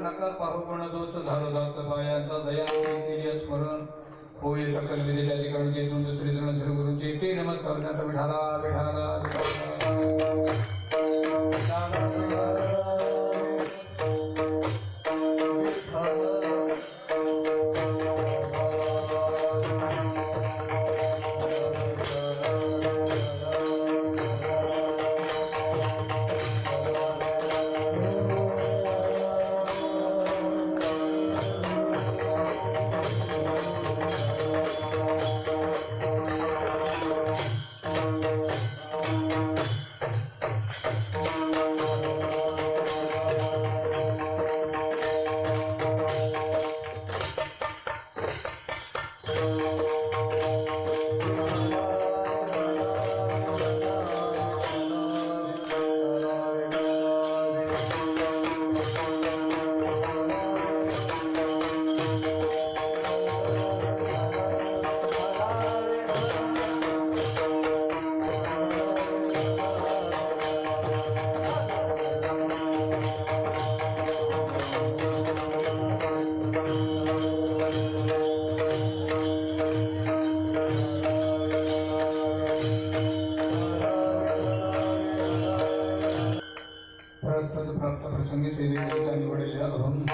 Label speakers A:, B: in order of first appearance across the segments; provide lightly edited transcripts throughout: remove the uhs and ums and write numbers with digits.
A: नका पाहू पण जोच झालो जात पायाचा दया केली स्मरण होय सकल विद्येच्या ठिकाणचे दोन दुसरे जण धर्मगुरूंचे ते नमस्कार करण्याचा विठाला विठाला प्रसंगी सेवेकरिता निवडलेला अभंग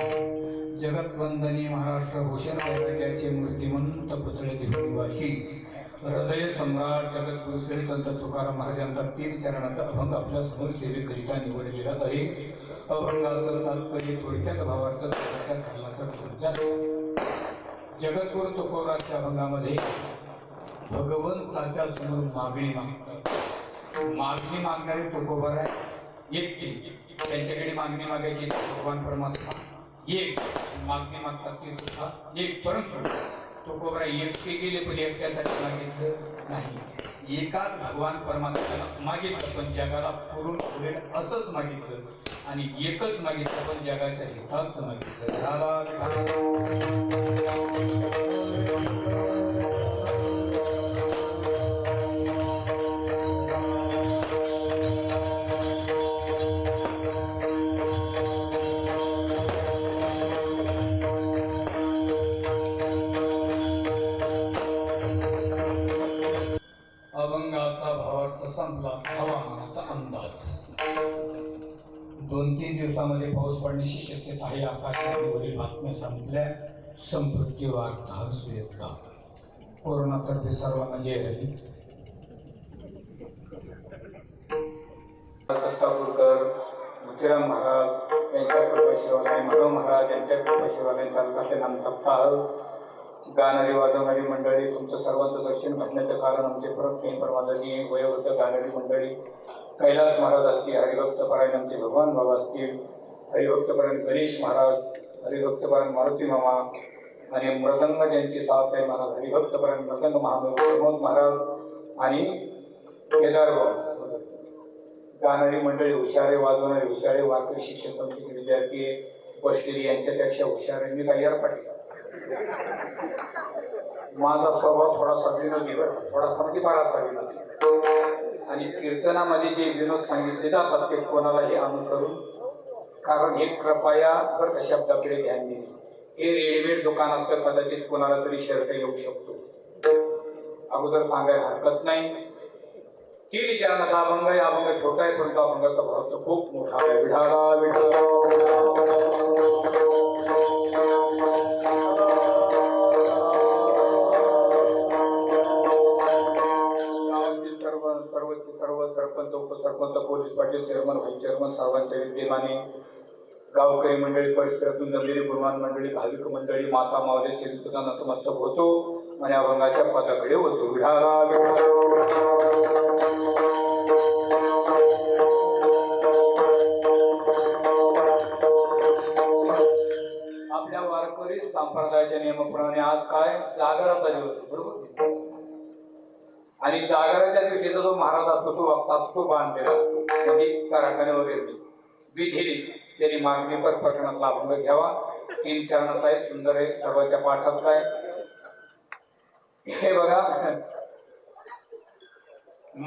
A: जगतवंदनी महाराष्ट्र भूषण वैराग्याचे मूर्तिमंत पुतळे दिवाशी हृदय सम्राट जगद्गुरु श्री संत तुकाराम महाराजांचा 3 चरणाचा अभंग आपल्या समोर सेवेकरिता निवडलेला आहे. अभंगाचं तात्पर्य थोडक्यात भावार्थ थोडक्यात जगद्गुरु तुकोबाराच्या अभंगामध्ये भगवंताच्या समोर मागणी मागणारी तुकोबार आहे. एकटी त्यांच्याकडे मागणी मागायची भगवान परमात्मा एक मागणी मागतात ते सुद्धा एक. परंतु तुकोबारा एकटे गेले पण एकट्यासाठी मागितलं नाही. एकाच भगवान परमात्म्याला मागितलं पण जगाला पुरून पुरेल असंच मागितलं आणि एकच मागितलं पण जगाच्या हिताच मागितलं. अभंगाचा भावार्थ संपला. हवामानाचा अंदाज 2-3 दिवसामध्ये पाऊस पडण्याची शक्यता आहे. आकाशावरील बातम्या संपल्या. संपत्ती वार्ता सुयता कोरोनातर्फे सर्वांना जय हरी. मुतीराम महाराज यांच्या कृपाशिवालय माधव महाराज यांच्या कृपाशिवालय चालकाचे नाम सप्ताह गाणारी वाजवणारी मंडळी तुमचं सर्वांचं दर्शन घडण्याचं कारण आमचे परमादरणीय वयोवृद्ध गाणारी मंडळी कैलास महाराज असतील, हरिभक्तपरायण आमचे भगवान बाबा असतील, हरिभक्तपरायण गणेश महाराज, हरिभक्तपरायण मारुती मामा आणि मृदंग ज्यांची साथ आहे महाराज हरिभक्तपरायण मृदंग प्रमोद महाराज आणि केदार बाबा गाणारी मंडळी हुशारे वाजवणारे हुशारे वारकरी शिक्षक संस्थेचे विद्यार्थी बसलेली यांच्यापेक्षा हुशार मी काही पाटील. माझा स्वभाव थोडासा विनोदी थोडासा म्हणजे बराचसा विनोदी आणि कीर्तनामध्ये जे विनोद सांगितले जातात ते कोणालाही अनुसरून कारण हे कृपया जर शब्दाकडे ध्यान दिले. हे रेडीमेड दुकान असतं कदाचित कोणाला तरी शर्ट येऊ शकतो. अगोदर सांगायला हरकत नाही. 3 चरणाचा अभंग आहे. अभंग छोटा आहे पण अभंगाचा भाव खूप मोठा आहे. विठाला विठाला sarpanch upsarpanch police Patil chairman vice chairman सर्वांच्या विद्यमाने गावकरी मंडळी परिसरातून जमलेली गुरुमान मंडळी भाविक मंडळी माता मावले चिंतुका नतमस्तक होतो आणि अभंगाच्या पदाकडे होतो. विठाला आपल्या वारकरी संप्रदायाच्या नियमाप्रमाणे आज काय जागराचा दिवस बरोबर आणि जागराच्या दिवशी जो महाराज असतो तो वक्ता असतो बांधलेला असतो म्हणजे कराखाने वगैरे विधी त्यांनी मागणीपर प्रकरणातला अभंग घ्यावा. 3 चरणाचा आहे. सुंदर आहे. सर्वांच्या पाठातला आहे. हे बघा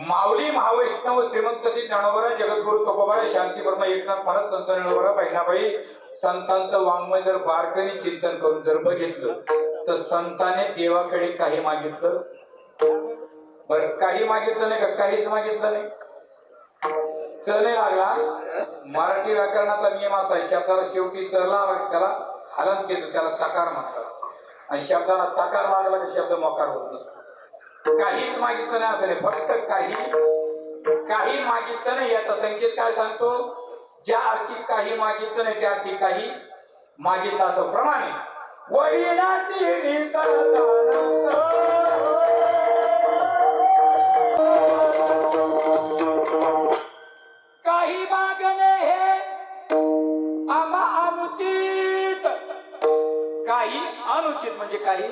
A: माऊली महावैष्णव श्रीमंत ज्ञानोबा जगद्गुरु तुकोबा शांती वर्मा एकनाथ महाराज संत ज्ञानोबा बहिणाबाई संतांचं वाङ्मय जर बारकाईने चिंतन करून जर बघितलं तर संताने देवाकडे काही मागितलं बरं, काही मागितलं नाही का? काहीच मागितलं नाही. चल नाही लागला. मराठी व्याकरणाचा नियम असा आहे, शब्दाला शेवटी चला त्याला हलन केलं त्याला चकार म्हणतात, आणि शब्दाला चकार लागला की शब्द मोकार होत नसतो. काहीच मागितलं नाही असं नाही, फक्त काही मागितलं नाही याचा संकेत काय सांगतो? ज्या अर्थी काही मागितलं नाही त्या अर्थी काही मागितलं असं प्रमाणे वडिलाची रीत काही मागणे हे आम्हा अनुचित, काही अनुचित म्हणजे काही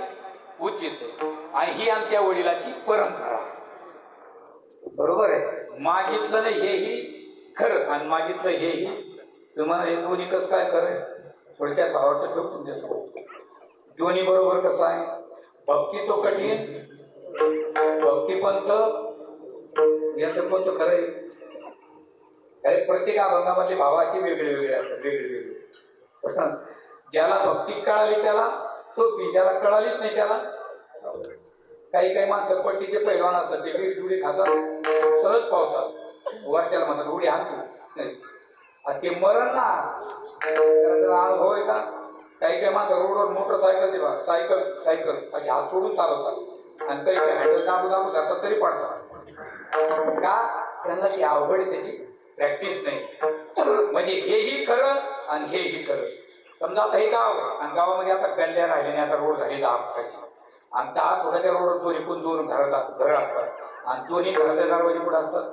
A: उचित आहे, आणि ही आमच्या वडिलाची परंपरा. बरोबर आहे. मागितलं नाही हेही खरं आणि मागितलं हेही. तुम्हाला हे दोन्ही कसं काय खरं? थोडक्यात भावाचं ठोकून देतो. दोन्ही बरोबर कसं आहे? भक्ती तो कठीण, भक्तीपंथ याचं कोणतं खरं आहे? अरे प्रत्येक अभंगामध्ये भावाशी वेगळे वेगळे असतात, वेगळे वेगळे. ज्याला भक्ती कळाली त्याला सोपी, ज्याला कळालीच नाही त्याला. काही माणसं पट्टीचे पैलवान असतात, ते वीज उडी खातात, सहज पावतात, वरच्याला म्हणतात उडी आणतो, ते मरण ना. त्याचा अनुभव आहे का? काही माणसं रोडवर मोटरसायकल देवा सायकल अशी हात सोडून चालवतात, आणि काही हँडल दाबू जातात तरी पडतात. का? त्यांना ती अवघड आहे, त्याची प्रॅक्टिस नाही. म्हणजे हेही खरं आणि हेही खरं. समजा आता हे गाव आहे आणि गावामध्ये आता गल्ल्या राहिल्याने आता रोड झाले 10 फुटाचे, आणि 10 फुटाच्या रोडवर दोन घर असतात, आणि दोन्ही घराच्या दरवाजे कुठे असतात?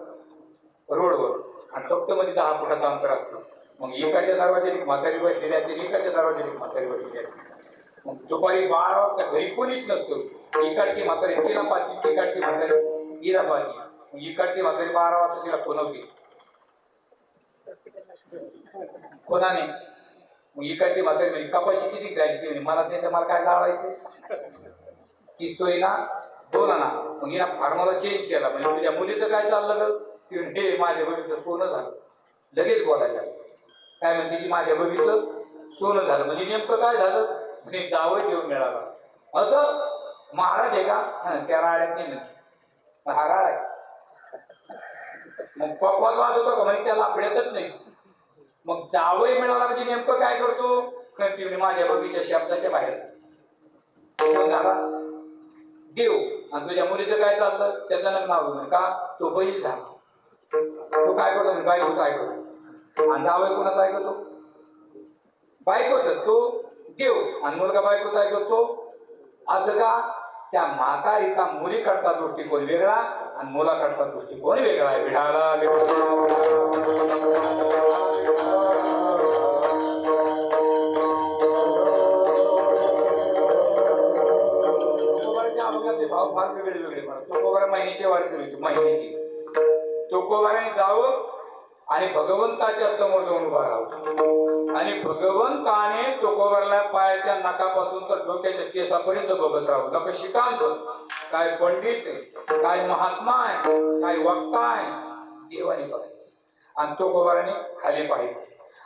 A: रोडवर, आणि फक्त मध्ये 10 फुटाचं अंतर असतं. मग एकाच्या दरवाजात एक म्हातारी बसलेली असते, एकाच्या दरवाजात एक म्हातारी बसलेली असते. मग दुपारी 12 वाजता घरी कोणीच नसतो. इकडची म्हातारी तिला पाहती, तिकडची म्हातारी तिला पाहती. मग इकडची म्हातारी 12 वाजता तिला फोनवते, कोणाने? मग इकडची म्हातारी म्हणजे कपाशी किती जायची? मला ते मला काय जाळायचं? किस्तोय ना बोला ना. मग हिला फार्माला चेंज केला, म्हणजे तुझ्या मुलीचं काय चाललं? हे माझ्या बघितलं सोनं झालं. लगेच बोलायला काय म्हणते की माझ्या बघितलं सोनं झालं. म्हणजे नेमकं काय झालं? म्हणजे जावं घेऊन मिळाला. असं महाराज आहे का? त्या राड्यात नाही म्हणते, हा राड आहे. मग पकवाद वाजवतो का? म्हणजे त्याला आपल्यातच नाही. मग जावई मिळाला म्हणजे नेमकं काय करतो? म्हणजे माझ्या बगीच्या शब्दाच्या बाहेर झाला देव. आणि तुझ्या मुलीचं काय चाललं? त्याचं नाव का? तो बैल झाला. तो काय करतो? बायकोच ऐकतो. आणि जावई कोणाचं ऐकतो? बायकोच. तो देव आणि मुलगा बायकोच ऐकतो. असं का? त्या म्हातारीचा मुलीकडचा दृष्टिकोन वेगळा आणि मुलाकडचा दृष्टिकोन वेगळा आहे. विढाला भाव फार वेगळे वेगळे म्हणतात. तुकोबारा महिन्याची वारी करायची, महिन्याची. तुकोबाराने जावं आणि भगवंताच्या समोर जाऊन उभा राहावं, आणि भगवंताने तुकोबाराला पायाच्या नखापासून तर डोक्याच्या केसापर्यंत बघत राहावं. नका शिकांत काय पंडित आहे, काय महात्मा आहे, काय वक्ता आहे, देवाने बघायचं. आणि तुकोबाराने खाली पाहिजे.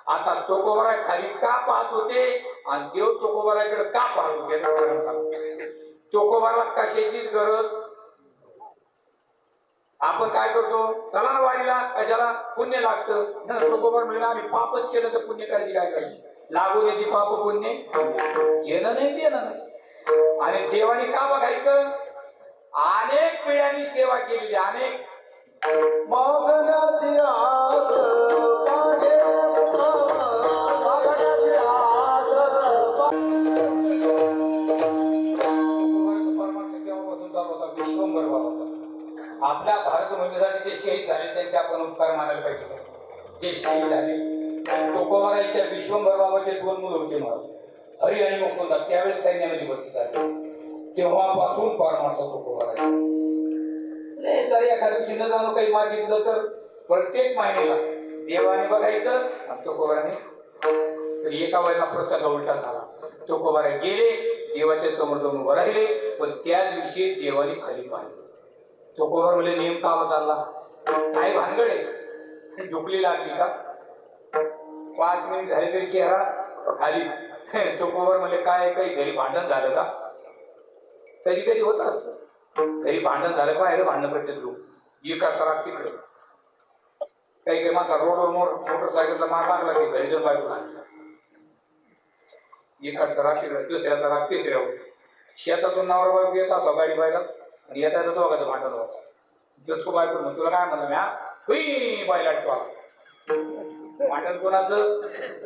A: आता तुकोबारा खाली का पाहत होते आणि देव तुकोबाराकडे का पाहत होते? तुकोबाराला कशाचीच गरज. आपण काय करतो? चला ना वारीला, कशाला? पुण्य लागतं. तुकोबार म्हणजे आम्ही पापच केलं तर पुण्य करायची काय करायची? लागून येते पाप पुण्य, येणं नाही देणं नाही. आणि देवाने का बघायचं? अनेक पिढ्यांनी सेवा केलेली, अनेक विश्वंभर बाबा. आपल्या भारत भूमीसाठी जे शहीद झाले त्यांचे आपण उपकार मानायला पाहिजे. जे शहीद झाले तुकोबाराच्या विश्वंभर बाबाचे 2 मुलं होते महाराज, हरी आणि मुकुंदा. त्यावेळेस सैन्यामध्ये भरती झाली. तेव्हापासून फार माणसं तुकोबारा. तर एखाद्या दिवशी न जाणं काही मागितलं तर प्रत्येक महिन्याला देवाने बघायचं आणि तुकोबाराने. तर एका वेळेला प्रसंग उलटा झाला. तुकोबारा गेले, देवाच्या समोर जाऊन उभं राहिले, पण त्या दिवशी देवाने खाली पाहिलं. तुकोबार म्हणजे नेम का चालला? काय भानगड आहे? ढुकली लागली का? 5 मिनिट झाले तरी चेहरा खाली तुकोबर म्हणजे काय काही घरी भांडण झालं का? कधी कधी होतात घरी भांडण झालं का? बाहेर भांडण करतात लोक एका राग तिकडे काही काही माझा रोडवर मोटरसायकलचा मार लागला की घरी जाऊन बायको घालतात एकाचा राग तिकडे दुसऱ्याचा राग तिसऱ्यावर शेतातून नवरा बायको येत असतो गाडी बायला आणि येता येतं दोघांचं भांडण होतं जसं बायको म्हणून तुला काय म्हणलं म्या हुई बायला भांडण कोणाचं?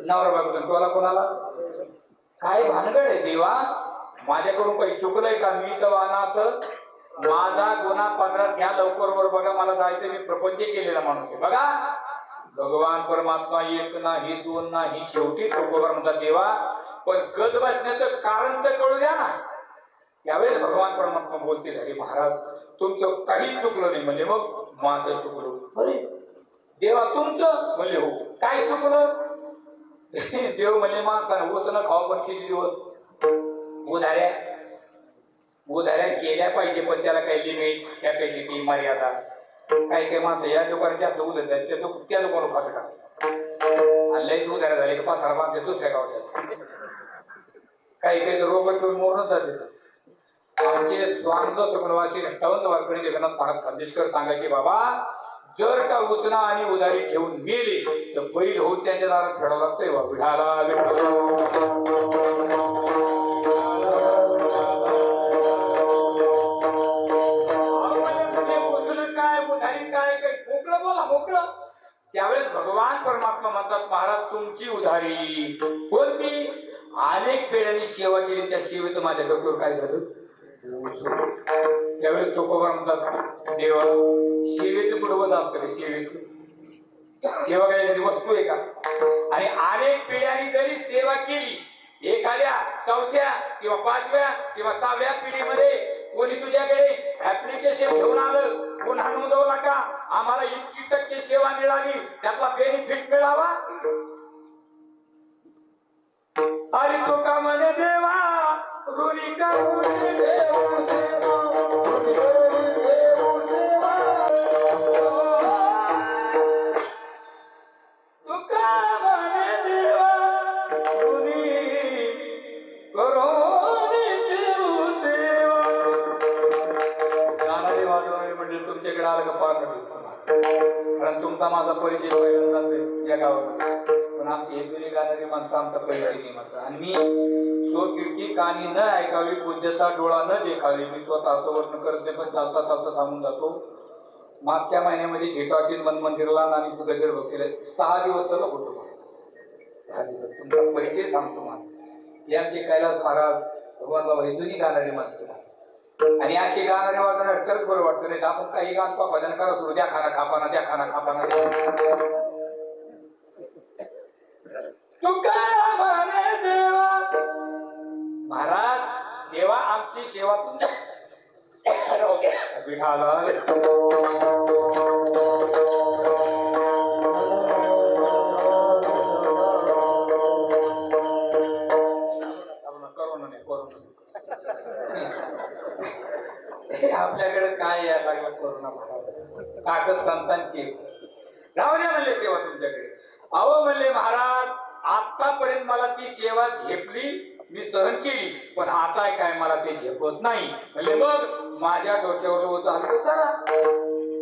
A: नवरा बायकोचं. तुला कोणाला? काय भानगड आहे देवा? माझ्याकडून काही चुकलंय का? मी तर अनाथ माझा गुन्हा पदरात घ्या लवकर वर बघा मला जायचं मी प्रपंच केलेला माणूस आहे बघा. भगवान परमात्मा एक नाही दोन नाही शेवटी तुकोबर म्हणतात देवा पण गज बसण्याचं कारण तर कळू द्या ना. त्यावेळेस भगवान परमात्मा बोलते झाले महाराज तुमचं काही चुकलं नाही म्हणजे मग माझं चुकलं. अरे देवा तुमचं म्हणजे हो काय चुकलं? देव म्हणजे माणसानं उसणं खाऊ पण किती दिवस उधाऱ्या केल्या पाहिजे पण त्याला काही लिमिट कॅपॅसिटी मर्यादा. काही काही माणसं या दुकानात जास्त उधर आहेत त्या दुकानावर खातं टाकतात आणि लईच उधाऱ्या झाले की 5-6 माणसं दुसऱ्या गावात काही काही रोग ठेवून मोडून जाते. आमचे स्वांत सुखनवासी निष्ठावंत वारकरी जगन्नाथ महाराज खानदेशकर सांगायचे बाबा जर का उचना आणि उधारी ठेवून मेले तर बैल होऊन त्यांच्या दारात फेडावं लागतंय बा विठाला काय उधारी काय काय मोकळं बोला मोकळं. त्यावेळेस भगवान परमात्मा म्हणतात महाराज तुमची उधारी कोणती? अनेक पिढ्यांनी सेवा केली त्या सेवेचं माझ्या डोक्यावर काय झालं? त्यावेळेस तुकोबर म्हणतात देवा सेवेचं पूर्वज असतं रे सेवेचं. सेवा काही वस्तू आहे का? आणि अनेक पिढ्यांनी जरी सेवा केली एखाद्या 4थ्या किंवा 5व्या किंवा 6व्या पिढीमध्ये कोणी तुझ्याकडे ऍप्लिकेशन घेऊन आलं पुन्हा नोंदवला का आम्हाला इतकी टक्के सेवा मिळाली त्यातला बेनिफिट मिळावा. अरे तो का म्हणे देवा ऋणी का तुमच्याकडे आलं का पाहत कारण तुमचा माझा परिचय पहिल्यांदाच या गावात पण आमची एक जुनी गाणारी माणसं आमचा परिचय नाही म्हणतात आणि मी स्वकीर्ती कानी न ऐकावी पूज्यता डोळा न देखावी मी स्वतः असं वर्णन करत नाही पण चालता चालता थांबून जातो. मागच्या महिन्यामध्ये झेटावतील मन मंदिरला आणि गजर भक्तीला 6 दिवस चालू होतो. 6 दिवस तुमचा परिचय सांगतो मला यांचे कैलास महाराज भगवान बाबा हे जुनी गाणारी माणसं आणि अशी गाणारे वाजवणार खरंच बरं वाटतं नाही आपण काही गाण भजन करत होतो द्या खाना खापाना महाराज देवा आमची सेवा तुमच्या आपल्याकडे काय यायला लागलं कोरोना ताकद संतांची राहू द्या म्हणले सेवा तुमच्याकडे. अहो म्हणले महाराज आतापर्यंत मला ती सेवा झेपली मी सहन केली पण आता काय मला ते झेपत नाही म्हणजे मग माझ्या डोक्यावर ओझं हलकं करा.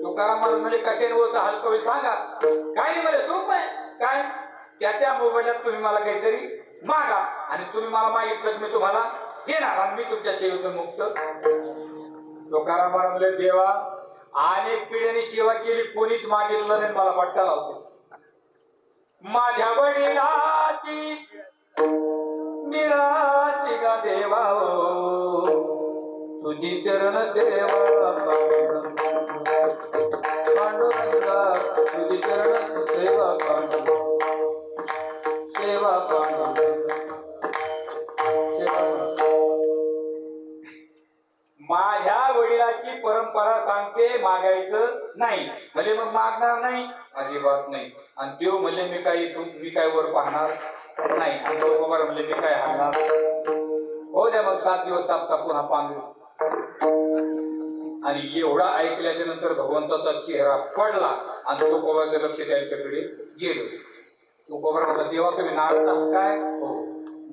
A: तुकाराम महाराज म्हणजे कशाने ओझं हलकं होईल सांगा. काय नाही म्हणजे सोपं आहे काय त्याच्या मोबाईलात तुम्ही मला काहीतरी मागा आणि तुम्ही मला मागितलं मी तुम्हाला देणार आणि मी तुमच्या सेवेतून मुक्त. तुकाराम महाराज देवा अनेक पिढ्यांनी सेवा केली कोणीच मागितलं नाही मला पट्टा लावतो. माझ्या वडिलाची निराची गा देवा तुझी चरण सेवा पांडुरंगा तुझी चरण सेवा सेवा माझ्या वडिलाची परंपरा सांगते मागायचं नाही म्हणजे मग मागणार नाही अजिबात नाही. आणि देव म्हणले मी काय वर पाहणार नाही आणि बरोबर म्हणले मी काय हाणणार हो द्या मग 7 दिवस तापता पुन्हा पांघरू. आणि एवढा ऐकल्याच्या नंतर भगवंताचा चेहरा पडला आणि तो कोणाचं लक्ष त्यांच्याकडे गेलो. तू कोबर म्हणतो तेव्हा तुम्ही नाराज आहात काय? हो.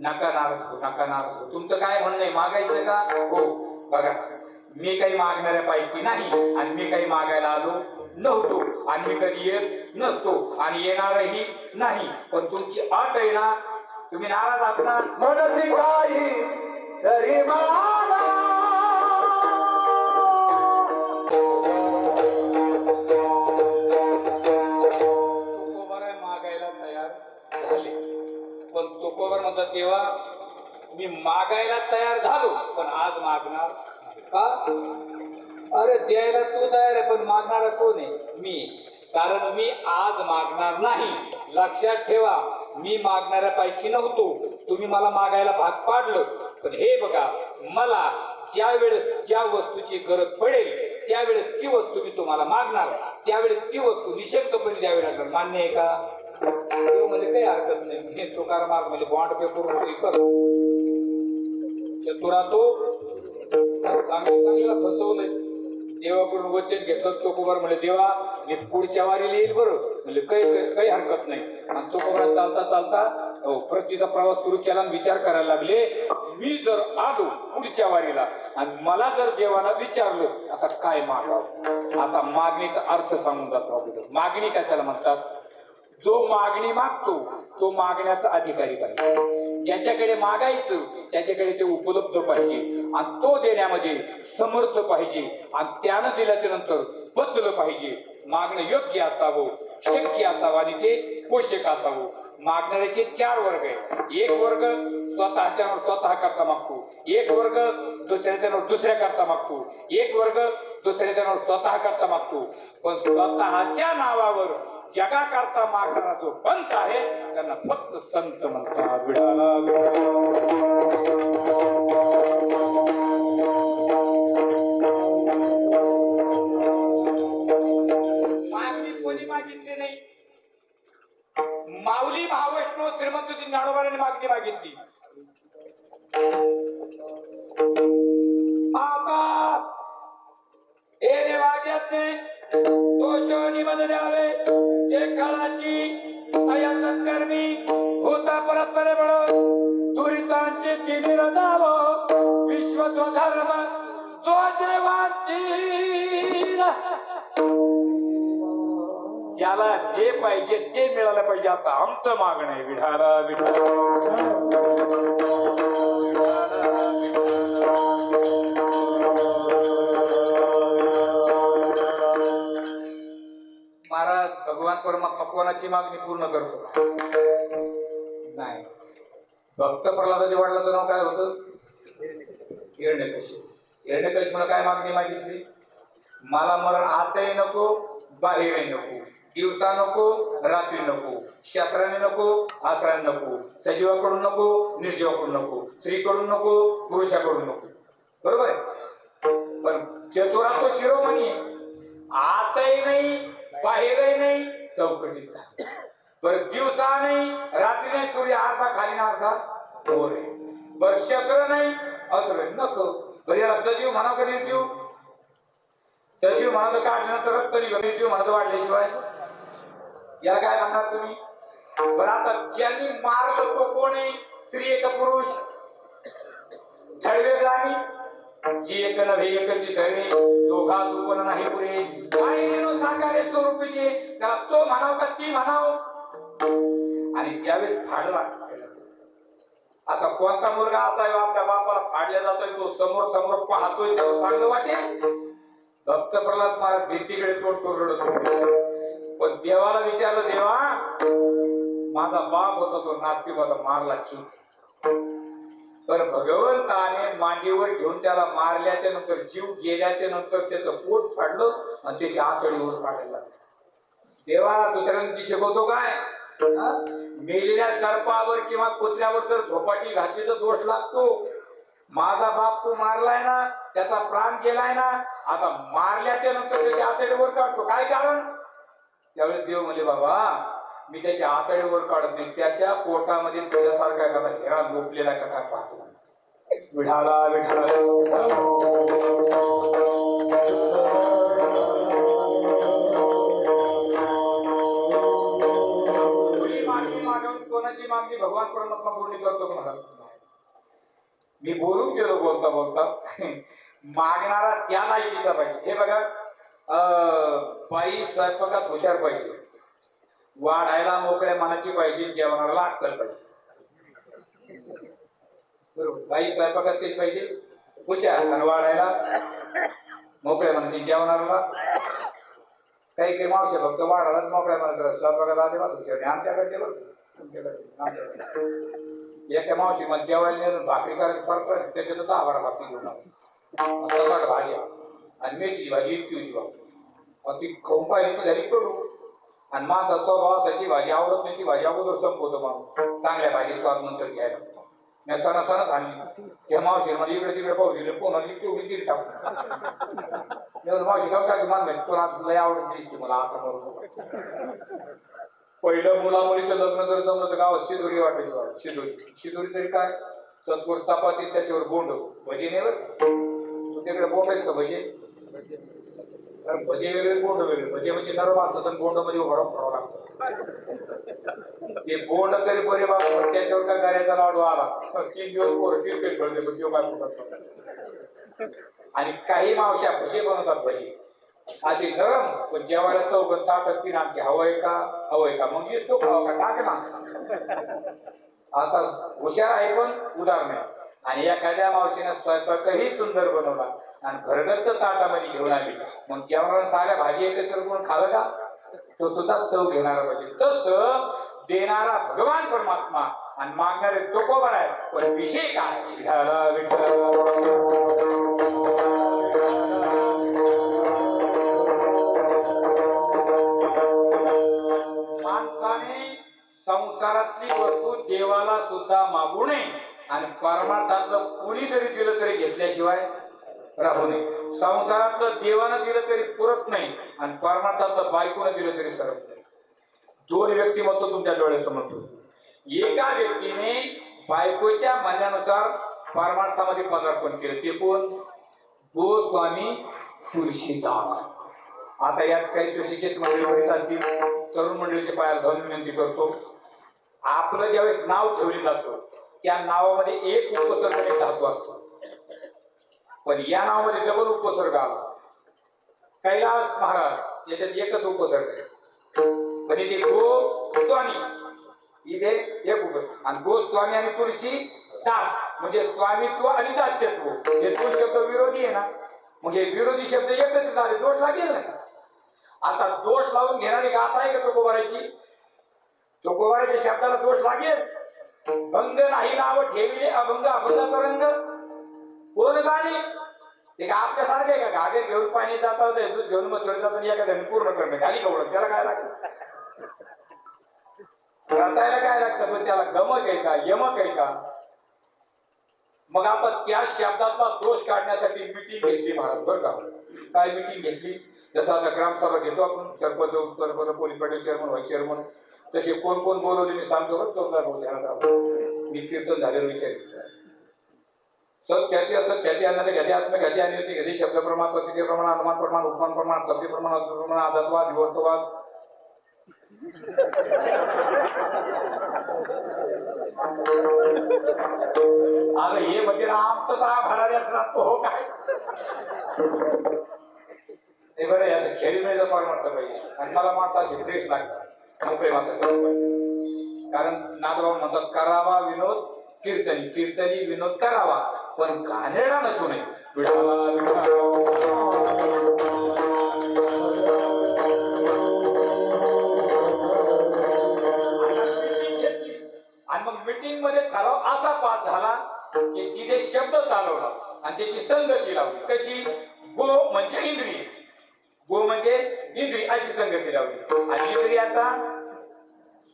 A: नका नाराज हो, नका नाराज हो. तुमचं काय म्हणणं आहे, मागायचं का? हो. बघा, मी काही मागणाऱ्या पैकी नाही आणि मी काही मागायला आलो नव्हतो आणि मी कधी येत नसतो आणि येणारही नाही. पण तुमची अट आहे ना, तुम्ही नाराज आहात ना?
B: मनसी काही तरी मागा
A: मागायला तयार झाले. पण तुकोबर म्हणतात तेव्हा मी मागायला तयार झालो पण आज मागणार का? अरे द्यायला तू तयार आहे पण मागणारा कोण आहे? मी. कारण मी आज मागणार नाही. लक्षात ठेवा, मी मागणाऱ्यापैकी नव्हतो. तुम्ही मला मागायला भाग पाडलं. पण हे बघा, मला ज्या वेळेस ज्या वस्तूची गरज पडेल त्यावेळेस ती वस्तू मी तुम्हाला मागणार, त्यावेळेस ती वस्तू निशंकपणे द्यावी लागणार. मान्य आहे का? म्हणजे काही हरकत नाही. मी तुकार माग म्हणजे बॉन्ड पेपर वगैरे कर चतुरा तो चांगला फसवलंय. देवाकडून वचन घेतलं. तुकोबर म्हणजे देवा मी पुढच्या वारीला येईल बरं. म्हणजे काही हरकत नाही. आणि तुकोबर चालता चालता प्रतीचा प्रवास सुरू केला आणि विचार करायला लागले, मी जर आलो पुढच्या वारीला आणि मला जर देवाला विचारलं आता काय मागावं, आता मागणीचा अर्थ सांगून जातो अगोदर. मागणी कशाला म्हणतात? जो मागणी मागतो तो मागण्याचा अधिकारी पाहिजे. ज्याच्याकडे मागायचं त्याच्याकडे ते उपलब्ध पाहिजे आणि तो देण्यामध्ये समर्थ पाहिजे आणि त्यानं दिल्याच्या नंतर बदललं पाहिजे. मागणं योग्य असावं, शक्य असावं आणि ते पोषक असावं. मागणाऱ्याचे 4 वर्ग आहेत. एक वर्ग स्वतः करता मागतो, एक वर्ग दुसऱ्या करता मागतो, एक वर्ग दुसऱ्याच्या स्वतः करता मागतो. पण स्वतःच्या नावावर जगा करता मागणारा जो पंथ आहे त्यांना फक्त संत म्हणतात. विठाला मागणी कोणी मागितली नाही. माऊली महावैष्णव श्रीमंत ज्ञानोबाने मागणी मागितली. हे देवाज्ञाते दोषोनीमध्ये द्यावे जे काळाची कर्मी होता परस्परे बळून दुरितांचे तिमिर जावं विश्व स्वधर्म जो जेवाची. ज्याला जे पाहिजे ते मिळालं पाहिजे असं आमचं मागणं आहे. विठाला विठाला महाराज भगवान परमात्मा कोणाची मागणी पूर्ण करतो नाही. भक्त प्रल्हादाच्या वडिलांचं नाव काय होतं? हिरण्यकशी. हिरण्यकशी म्हणून काय मागणी मागितली? मला मरण आतही नको बाहेरही नको, दिवसा नको रात्री नको, शस्त्राने नको आत्राने नको, सजीवाकडून नको निर्जीवाकडून नको, स्त्रीकडून नको पुरुषाकडून नको. बरोबर आहे. पण चतुरा तो शिरोमणी आतही नाही बाहेरही नाही चौकटीत नाही. बरं दिवसा नाही रात्री नाही, सूर्य अर्धा खाली ना अर्धा वर आहे. बरं शस्त्र नाही अस्त्र नको. बरं याला सजीव म्हणा का निर्जीव? सजीव म्हणाचं काढल्यानंतर रक्त निघत, निर्जीव म्हणाचं वाढल्याशिवाय याला काय म्हणणार तुम्ही? बरं आता ज्यांनी मारलं तो कोण आहे? स्त्री एक पुरुष? ठरवेगळा आणि जी एक नव्हे एकची सगळे दोघा दुपन नाही पुरे काय नेणू साकारे स्वरूपीचे त्याला तो म्हणाव का ती म्हणाव? आणि ज्यावेळेस फाडला आता कोणता मुलगा असावा आपल्या बापाला फाडल्या जातोय तो समोर समोर पाहतोय त्याला चांगलं वाटेल? भक्त प्रल्हाद महाराज भीतीकडे तोड करून रडत होते. पण देवाला विचारलं, देवा माझा बाप होता तो नास्तिकवादा मारला की? तर भगवंताने मांडीवर घेऊन त्याला मारल्याच्या नंतर जीव गेल्याच्या नंतर त्याचं पोट फाडलं आणि त्याची आतडीवर फाडायला लागलं. देवा दुसऱ्यांची शिकवतो काय? मेलेल्या सर्पावर किंवा कुत्र्यावर जर झोपाटी घातली तर दोष लागतो. माझा बाप तू मारलाय ना, त्याचा प्राण गेलाय ना, आता मारल्याच्या नंतर त्याच्या आतडीवर काढतो. काय कारण? त्यावेळेस देव म्हणले, बाबा मी त्याच्या आतडीवर काढत नाही, त्याच्या पोटामध्ये तुझ्यासारखा एखादा घेरा झोपलेला कसा पाहतो. विठाला विठाला मागणी कोणाची मागणी भगवान परमात्मा पूर्ण करतो का महाराज? मी बोलून गेलो बोलता बोलता मागणारा त्या लायकीचा पाहिजे. हे बघा बाई स्वयंपाकात हुशार पाहिजे, वाढायला मोकळ्या मनाची पाहिजे, जेवणाला अक्कल पाहिजे. बरोबर, बाई स्वयंपाकात तेच पाहिजे, हुशार, आणि वाढायला मोकळ्या मनाची, जेवणाला काही काही मावशे फक्त वाढायलाच मोकळ्या मनात, स्वयंपाकात आधी हुशार. आमच्याकडे एका मावशी मला जेवायला भाकरी करायची फरक पडत, त्याच्यात 10 बारा भाकरी घेऊन सकाळ भाज्या आणि मेथी भाजी इतकी होती बाबा. ती खाऊन पाहिजे ती झाली करू. आणि माझा स्वभाव त्याची भाजी आवडत नाही, ती भाजी अगोदर संपवतो माणूस, चांगल्या भाजी स्वाद नंतर घ्यायला. मी सणासणच आणली त्या मावशी मला इकडे तिकडे पाहू दिले, कोणा तिथे टाकून मावशी गाव टाकी मान माहिती कोणा लय आवडत दिसते मला आता बरोबर. पहिलं मुलामुलीचं लग्न जर जमलं तर गावात शिदोरी वाटायची. शिदोरी तरी काय, सत्पूर चपाती त्याच्यावर बोंड भजी नाही बरं. तुझ्याकडे बोंड आहेत का भजे? कारण भजे वेगळे बोंड वेगळे. भजे म्हणजे नरम असतं तर बोंड मध्ये उघडा पडावं लागतं. ते बोंड तरी बरे बाबा, त्याच्यावर काय गाड्याचा लाडू आला 3 दिवस पोरं क्रिकेट खेळते पण तेव्हा काय करतात. आणि काही मावश्या भजे बनवतात, भजी अशी नरम पण जेवायला चौघ ताटत ती नामकी हवंय का मग येतो खावा का टाक ना. आता हुशार आहे पण उदार नाही. आणि एखाद्या मावशीने स्वयंपाकही सुंदर बनवला आणि भरगच्च ताटामध्ये घेऊन आली, मग जेवणाला साऱ्या भाजी एकत्र करून खावं का, तो सुद्धा चव घेणारा पाहिजे. तसं देणारा भगवान परमात्मा आणि मागणारे चोकोबर आहे. पण विषय काय, विठाला माणसाने संसारातली वस्तू देवाला सुद्धा मागू नये आणि परमार्थातलं कुणीतरी दिलं तरी घेतल्याशिवाय राहू नये. संसारातलं देवानं दिलं तरी पुरत नाही आणि परमार्थातलं बायकोनं दिलं तरी सरत नाही. 2 व्यक्तिमत्व तुमच्या डोळ्यासमोर ठेवतो. एका व्यक्तीने बायकोच्या म्हणण्यानुसार परमार्थामध्ये पदार्पण केलं, ते कोण? गोस्वामी तुळशीदास. आता यात काही सुशिक्षित मंडळी असतील, तरुण मंडळीच्या पायाला धन विनंती करतो. आपलं ज्यावेळेस नाव ठेवले जातं त्या नावामध्ये एक उपसर्ग आणि धातू असतो, पण या नावामध्ये डबल उपसर्ग आला. कैलास महाराज याच्यात एकच उपसर्ग आहे, पण इथे गोस्वामी इथे एक उपसर्ग. आणि गोस्वामी आणि तुळशी दास म्हणजे स्वामित्व आणि दास्यत्व हे 2 शब्द विरोधी आहे ना, मग हे विरोधी शब्द एकच झाले, दोष लागेल ना. आता दोष लावून घेणारी गाथा आहे का चोकोबाराची? चोकोबाराच्या शब्दाला दोष लागेल? भंग नाही नाव ठेविले अभंग अभंगाचा रंग कोण गाणे? ते का आपल्यासारखे का घागे घेऊन पाणी जातात, दूध घेऊन मग जातात, एखाद्याने पूर्ण करणं गाली कवडत, त्याला काय लागतं? रचायला काय लागतं? पण त्याला गमक आहे का, यमक आहे का? मग आपण त्या शब्दाचा दोष काढण्यासाठी मिटिंग घेतली महाराज, बरं का? काय मिटिंग घेतली? जसं आता ग्रामसभा घेतो आपण, sarpanch upsarpanch police Patil chairman vice chairman, तसे कोण कोण बोलवले मी सांगतो बरं. चौकार मी कीर्तन झालेलं विचार सत्याची असत्याची अन्नाचे घ्याते आत्मघाती आणि होती घ्याती शब्द प्रमाण प्रतिक्रिया प्रमाण अनुमान प्रमाण उपमान प्रमाण शब्दी प्रमाण प्रमाण आदतवाद विवर्तवाद. अरे हे म्हणजे आमचं भरारी राहतो हो काय ते बरं. याचं खेळीमेळीचं फार म्हटलं पाहिजे. आणि मला माणसाची ड्रेस लागतात मोकळे माणसं, कारण नाथबाबा म्हणतात करावा विनोद कीर्तनी, कीर्तनी विनोद करावा पण घाणेरडा नसू नये. आणि मग मीटिंग मध्ये ठराव असा पास झाला की तिथे शब्द चालवला आणि त्याची संगती लावली. कशी? गो म्हणजे इंद्रिय, गो म्हणजे इंद्रिय अशी संगती लावली. आणि इंद्रियाचा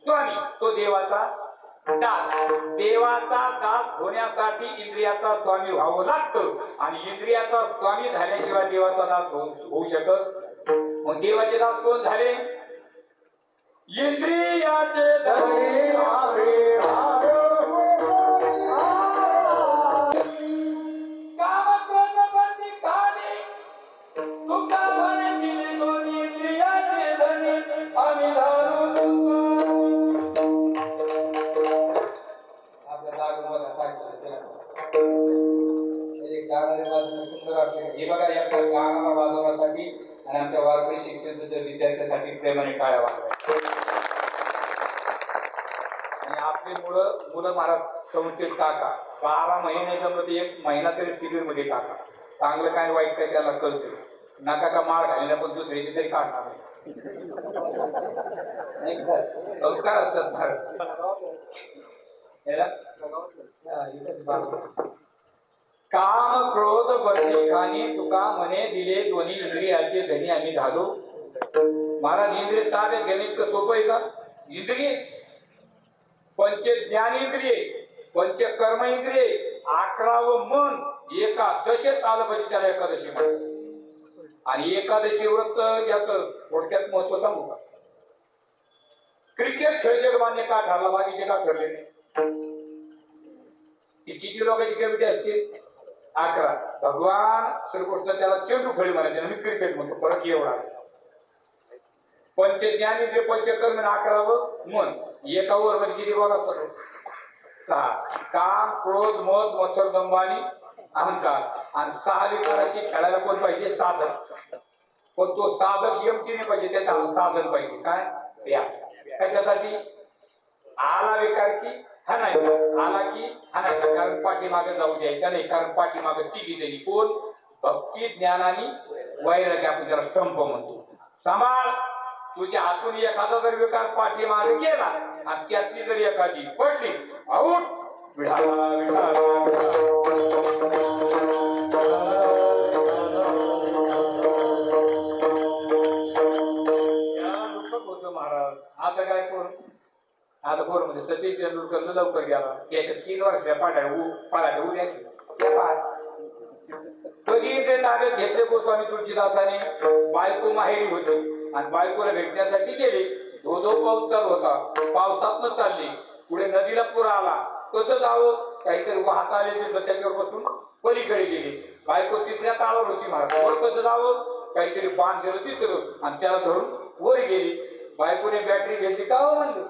A: स्वामी तो देवाचा दास. देवाचा दास होण्यासाठी इंद्रियाचा स्वामी व्हावं लागतं आणि इंद्रियाचा स्वामी झाल्याशिवाय देवाचा दास होऊ शकत. मग देवाचे दास कोण झाले? इंद्रियाचे त्यांच्यासाठी प्रेमाने टाळ्या वाजवायच्या. आणि आपली मुलं महाराज संस्थेत टाका, 12 महिने जमलं तर 1 महिना तरी शिबिरमध्ये टाका. चांगलं काय वाईट काय त्याला कळते. नका का माळ घालण्या पण दुसऱ्याची तरी काढणार नाही. संस्कार असतात भारत. काम क्रोध बंदी खाणी तुका मने दिले दोन्ही इंद्रियाचे धनी आम्ही झालो. महाराज इंद्रिय ताब्यात घेणे इतकं सोपं आहे का? इंद्रिय पंच ज्ञानेंद्रिय, पंच कर्म इंद्रिय, 11 मन एकादशीत आलं पाहिजे. त्याला एकादशी म्हणतात. आणि एकादशी व्रत याचं थोडक्यात महत्व सांगू का? क्रिकेट खेळ जगमान्य का ठरला, बाकीचे का ठरले नाही? किती लोकांची कमिटी असते? 11. भगवान श्रीकृष्ण त्याला चेंडू खेळ म्हणायचे, मी क्रिकेट म्हणतो. परत एवढा पंच ज्ञानेंद्रिय, पंचकर्म, 11 मन. एका ओव्हर मध्ये किती बॉल असतात? 6. काम क्रोध मद मत्सर दंभ आणि अहंकार. आणि 6 विकाराची खेळायला कोण पाहिजे? साधक. पण तो साधक यमतीने पाहिजे, त्याचा साधन पाहिजे. काय या कशासाठी? आला विकार की हाणायचा, आला की हाणायचा. कारण पाठीमागे जाऊ द्यायचा नाही. कारण पाठीमागे तिघी देणी कोण? भक्ती, ज्ञान आणि वैराग्य. आपण त्याला स्तंभ म्हणतो. सांभाळ, तुझ्या हातून एखादा जर विकार पाठीमागे गेला आणि त्यातली जर एखादी पडली, आऊट. विढाला महाराज. आता काय कोण? आता कोण म्हणजे सचिन तेंडुलकर लवकर गेला. याच्या 3 वर्ष पाड्या उद्याची कधी ते ताब्यात घेतले गोस्वामी तुळशीदासाने. बायको माहेरी होती आणि बायकोला भेटण्यासाठी गेले. धो पाऊस चालू होता, पावसातनं चालली. पुढे नदीला पूर आला. कसं जावं? काहीतरी वाहत आले ते त्याच्यावर बसून पलीकडे गेले. बायको तिसऱ्या ताळावर होती महाराज. वर कसं जावं? काहीतरी बांध दिलं तिथं आणि त्याला धरून वर गेली. बायकोने बॅटरी घेतली का हो म्हणलं.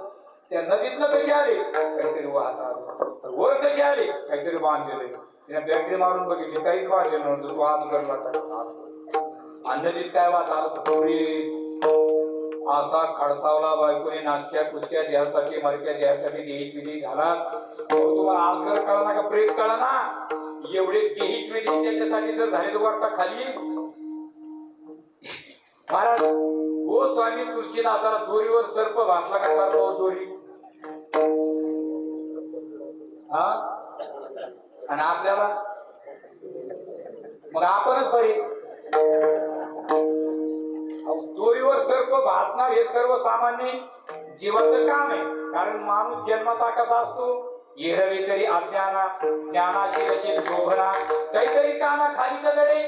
A: त्या नदीतनं कशी आले? काहीतरी वाहत आलं. वर कशी आले? काहीतरी बांध दिले. तिने बॅटरी मारून बघितली, काहीच बांधलेलं नव्हतं. तो हात गरला. आणि नदीत काय वाहत आलं? असा खडसावला. बायकोने नाश्त्या कुस्त्या द्यासाठी, मरक्या द्यासाठी देहीच विधी झाला. तुम्हाला आजगर कळा ना का प्रेत कळा ना? एवढे देहीच विधी त्याच्यासाठी जर झाले तर वाटता खाली. महाराज गोस्वामी तुळशीदासाला दोरीवर सर्प घातला का? सर्पावर दोरी. हा, आणि आपल्याला मग आपणच बरे. दोरीवर सर्प घातणार हे सर्वसामान्य जीवाचं काम आहे. कारण माणूस जन्माचा कसा असतो? येरवी तरी अज्ञाना, ज्ञानाची अशी शोभना, काहीतरी काना खाली दगडे.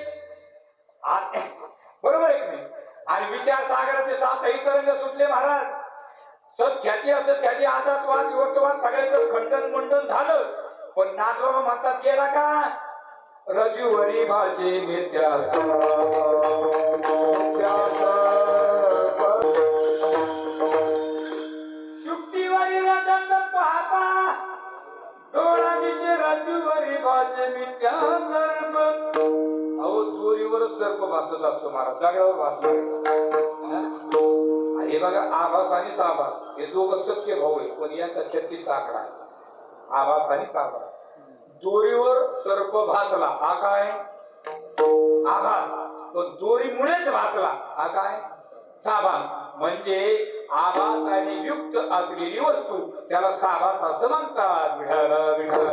A: बरोबर आहे की नाही? आणि विचार सागराचे 7 तरंग सुटले महाराज. सत्याची असं त्याची आजातवाद विवर्तवाद सगळ्याचं खंडन मंडन झालं. पण नाथबाबा म्हणतात गेला का? रजुवरी भाषे मिथ्या शुक्तीवरी रदंड पाहता डोळ्यांचे रजुवरी भाषे मिथ्या सर्प. अहो चोरीवर सर्प भासत असतो महाराज. जागेवर भासणार. हे बघा, आभास आणि साभास हे दोघं सत्य भाऊ आहे. पण यांचा 36 आकडा आहे. आभास आणि साभास. दोरीवर सर्प भासला, हा काय? आभास. तो दोरीमुळेच भासला, हा काय? साभास. म्हणजे आभासाने युक्त असलेली वस्तू त्याला साभास असं म्हणतात. विठाला विठाला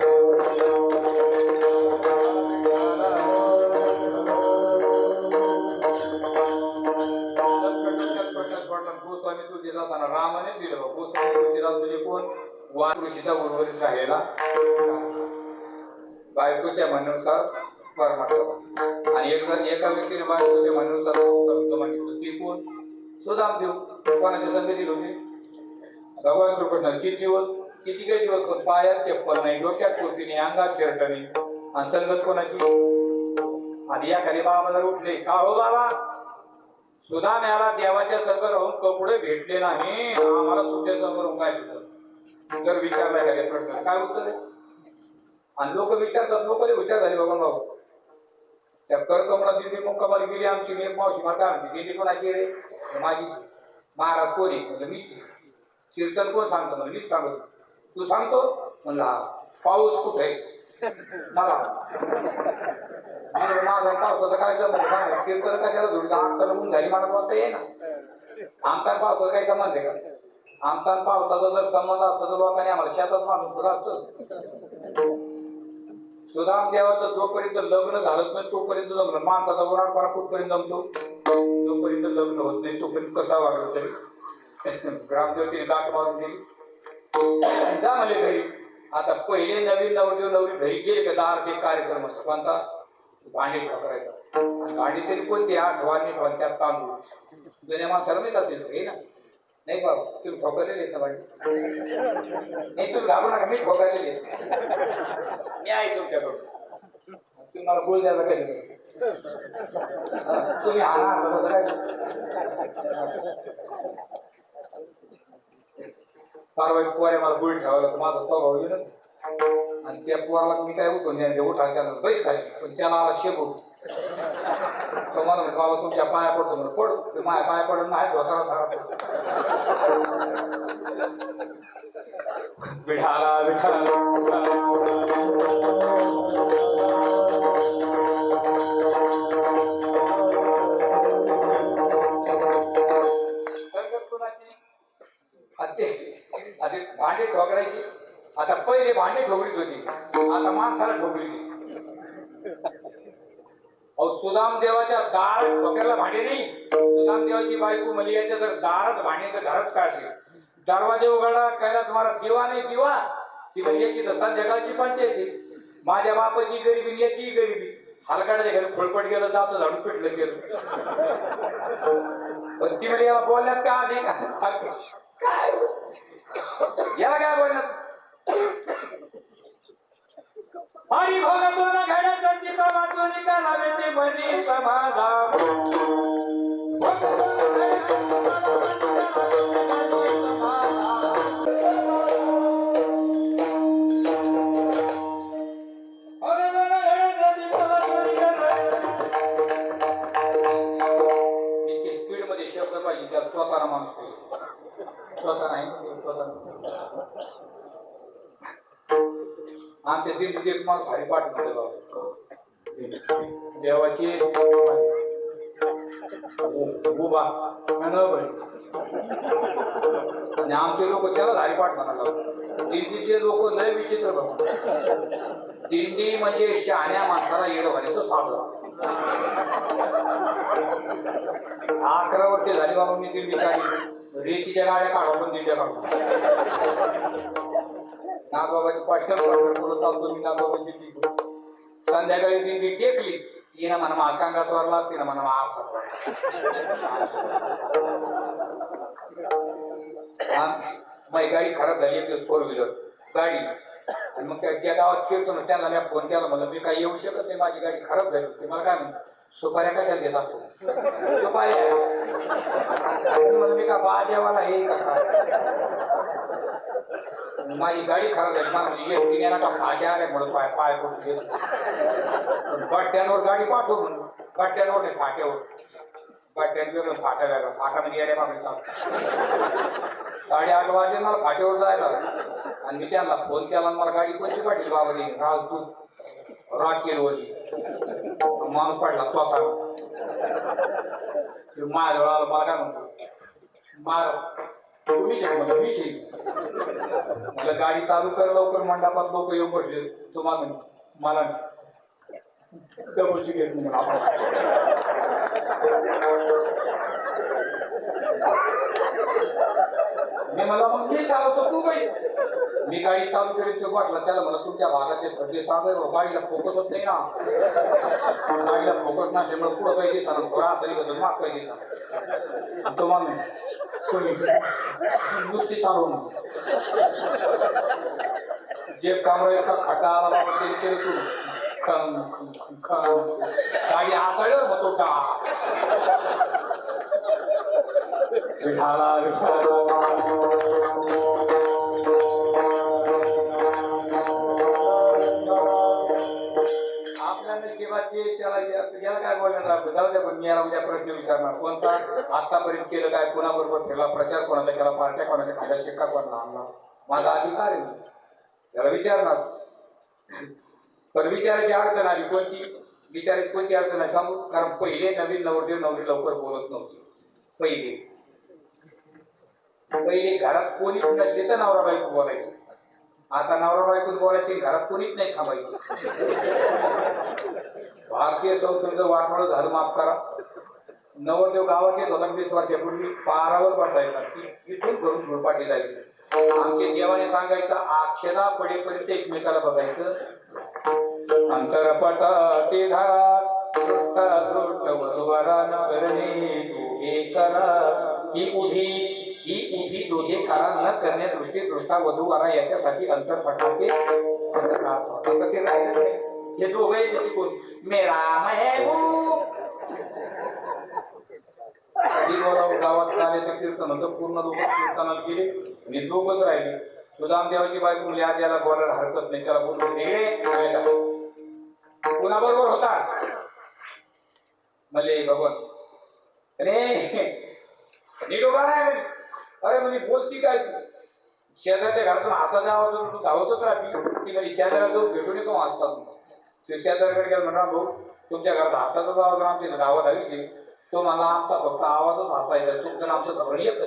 A: गोस्वामी तुळशीदासांना रामाने दिलं. गोस्वामी तुळशीदास म्हणजे कोण? ऋषीचा उर्वरित राहिलेला बायकोच्या म्हणण्यानुसार परमात्मा. आणि एका व्यक्तीने बायकोच्या म्हणण्यानुसार मागितलं. ती कोण? सुदामदेव. कोणाच्या संगतीत होते? भगवान श्रीकृष्ण. किती काही दिवस पण पायात चप्पल नाही, डोक्यात टोपी नाही, अंगात शर्ट नाही. आणि संगत कोणाची? आणि या खाली बाबा जर उठले, का हो बाबा सुदाम याला देवाच्या संग राहून कपडे भेटले नाही, आम्हाला तुमच्या समोर काय भेटलं? जर विचारला एखाद्या प्रश्न काय उत्तर आहे? आणि लोक विचारतात. लोकांनी विचार झाले बाबा भाऊ. त्या करकमला दिंडी मुक्कामाला गेली आमची. मी मावशी माता आमची दिंडी कोणाची रे? माझी. महाराज कोणी म्हणजे मी कीर्तन कोण सांगतो म्हणजे मीच सांगतो. तू सांगतो म्हणला पाऊस कुठे मला माझा पावसाचं काय जमलं कीर्तन कशाला जोडलं आमचा ऊन झाली मला बोलता ये ना आमचा पावसाचा काही संबंध आहे का? आमचा पावसाचा जर संबंध असतो तर लोकांनी आम्हाला शेतात माणूस सुद्धा असतं. सुदाम देवाचं जोपर्यंत लग्न झालं नाही तोपर्यंत जमलं. माणसाचा उराडपणा कुठपर्यंत जमतो जोपर्यंत लग्न होत नाही तोपर्यंत कसा वागलं तरी ग्रामदेवतीने दाट मारून दिली जा म्हणले घरी. आता पहिले नवीन नवरदेव नवरी घरी गेले का दार ते कार्यक्रम असतो कोणता भांडी ठोकरायचा. भांडी तरी कोणती आठवानी कोणत्या तांदूळ जुन्या माणसाला माहित असेल हे ना नाही बाबा तुम्ही ठोकरलेले ना भांडी नाही तुम्ही घालू नका मी ठोकरलेले मी आहे तुमच्याकडून तुम्ही मला बोल द्यायला काही तुम्ही आणा काय फार वाईट पोर आहे मला गुळ ठेवायला तर माझा स्वभाव येईल आणि त्या पोराला मी काय उठून उठा त्याला बैस खायची पण त्याला शेबू तो मला म्हणजे बाबा तुमच्या पाया पडतो म्हणून पडतो माझ्या पाया पडून नाही धोतारा झाला विठाला विठाला भांडे ठोकरायची. आता पहिले भांडे ठोकरीत होती आता माणसाला ठोकली. सुदाम देवाच्या दार ठोक्याला भांडे नाही. सुदाम देवाची बायको मलियाच्या जर दारात भांडे तर घरात काढली. दरवाजे उघडला कैलास तुम्हाला दिवा नाही दिवा ती मलियाची दसा जगाची पंचायती. माझ्या बापाची गरिबी याची गरिबी हलकाड्याच्या घरी खोळपट गेलं जात झाडून पिटलं गेलं पण ती म्हणजे याला बोलण्यात का आधी काय याला काय बोलण्यात हरी भगतून घडत वाचून निकालावे ते बनी समाधान स्पीड मध्ये शब्द पाहिजे त्यात स्वतःला माणूस स्वतः नाही आमच्या दिंडी माणूस हरिपाठ मध्ये देवाची उभा आणि आमचे लोक त्याला हरिपाठ म्हणायला दिंडीचे लोक लय विचित्र बघ. दिंडी म्हणजे शहाण्या माणसाला येडं व्हायचं साधं. 11 वर्षे झाली बाबा मी दिंडी काढली रेतीच्या गाड्या काढा पण दिंड्या काढतो नागबाबाची पाठ्य चालतो मी नागबाबाची दिंडी संध्याकाळी दिंडी टेकली येणं म्हणा मालकांगात वरला तिनं म्हणा माझी गाडी खराब झाली 4 व्हीलर गाडी आणि मग ज्या गावात फिरतो ना त्यांना मी फोन केला म्हणलं मी काही येऊ शकत नाही माझी गाडी खराब झाली होती मला काय म्हणतो सुपाऱ्या कशात घेत असतो सुपाऱ्या म्हणून मी का बाजेवाला हे का माझी गाडी खराब झाली मला म्हणजे येणार का भाज्या आल्या म्हणून पाय पाय पडून गेलो गट्ट्यांवर गाडी पाठव म्हणून गट्ट्यांवर नाही फाट्यावर गट्ट्यां वेगळं फाट्या वेगळं फाटा म्हणजे येण्या मागणी 8:30 वाजे मला फाट्यावर जायला आणि मी त्यांना फोन केला मला गाडी कोणती पाठवली बाबाने राजदूत रॉकेल होती माणूस पाडला स्वतः माझ्याजवळ आला मला काय म्हणतो मार तुम्हीच आहे म्हणलं मीच आहे म्हटलं गाडी चालू कर लवकर मंडपात लोक येऊन पडले तुम्हाला मला डबलची घेत म्हणून आपण मी मला मग मी चालवतो तू बाई मी गाडी चालू करीत वाटला त्याला मला तुमच्या भागातले सगळे सांगायला गाडीला फोकस होत नाही ना गाडीला फोकस नसल्यामुळे पुढं काही दिसणार थोडा तरी बदल माग काही दिसणार तो मामी तुम्ही नुसती चालवून जे कामरायचा खड्डा आला बाबा ते केलं तू गाडी हाताळल्यावर मग तो विठाला आपल्या नशिबाचे त्याला काय बोलण्यात जाऊ द्या पण मी याला उद्या प्रश्न विचारणार. कोणता? आतापर्यंत केलं काय, कोणाबरोबर फिरला, प्रचार कोणाचा केला, पार्ट्या कोणाच्या खाल्या, शिक्का कोणाला आणला, माझा अधिकार आहे त्याला विचारणार. पण विचारायची अडचण आली. कोणती विचारायची कोणती अडचण आहे सांगू? कारण पहिले नवीन नवरदेव नवरी लवकर बोलत नव्हती. पहिले घरात कोणीच नसले तर नवरा बायको बोलायची. आता नवरा बायको बोलायची, घरात कोणीच नाही थांबायची. भारतीय संस्कृतीचं वाटोळं झालं, माफ करा. नवरदेव गावात येत होता 20 वर्षापूर्वी, पारावर बसायचा, इथून करून झुळपाटी जायची. आमच्या देवाने सांगायचं, अक्षदा पडेपर्यंत एकमेकाला बघायचं. अंतरपटाते धारा दृष्ट वधूवरा न करणे दोघे करा. ही उभी दोघे करा न करणे दृष्टी दृष्टा वधूवरा याच्यासाठी अंतरपटाते ते राहिलं नाही. हे दोघे कोण? मेरा महबूब. गावात आल्याचं कीर्तन होतं, पूर्ण लोक कीर्तनात गेले, मी दोघच राहिले. सुदाम देवाची बायको मुली आज याला बोलायला हरकत नाही, त्याला बोलून कुणाबरोबर होता मले भगवत निरोबा नाही. अरे म्हणजे बोलती काय तू? शेजारच्या घरातून हाताचा आवाज तू धावतच राहती. ती म्हणजे शेजारा जाऊन भेटून येतो वाचतात. ते शेजारकडे गेला म्हणा, भाऊ तुमच्या घरात हाताचाच आवाज आमच्या गावात हवी. तो मला आमचा फक्त आवाजच हातायचा, तुमचं आमचं धोरण येत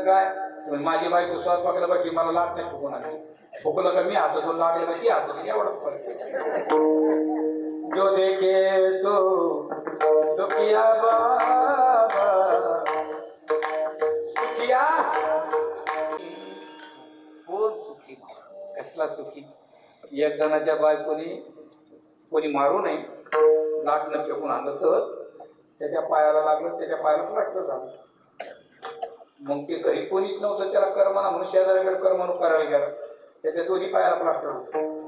A: काय. माझी बायको स्वयंपाकाला बाकी मला लाट नाही फुकून आली. फुकलं का मी हातातून लागले का ती हातातून एवढंच पडते. जो देखे तो किया बाबा सुखिया. कोण सुखी? कसला सुखी? एक जणाच्या बायकोनी कोणी मारू नये, लाटणं फेकून आणलं तर त्याच्या पायाला लागलं, त्याच्या पायाला प्लास्टर झालं. मग ते घरी कोणीच नव्हतं, त्याला कर्मना म्हणून शेजाऱ्याकडे कर्मणूक करायला गेला, त्याच्या दोन्ही पायाला प्लास्टर होतं.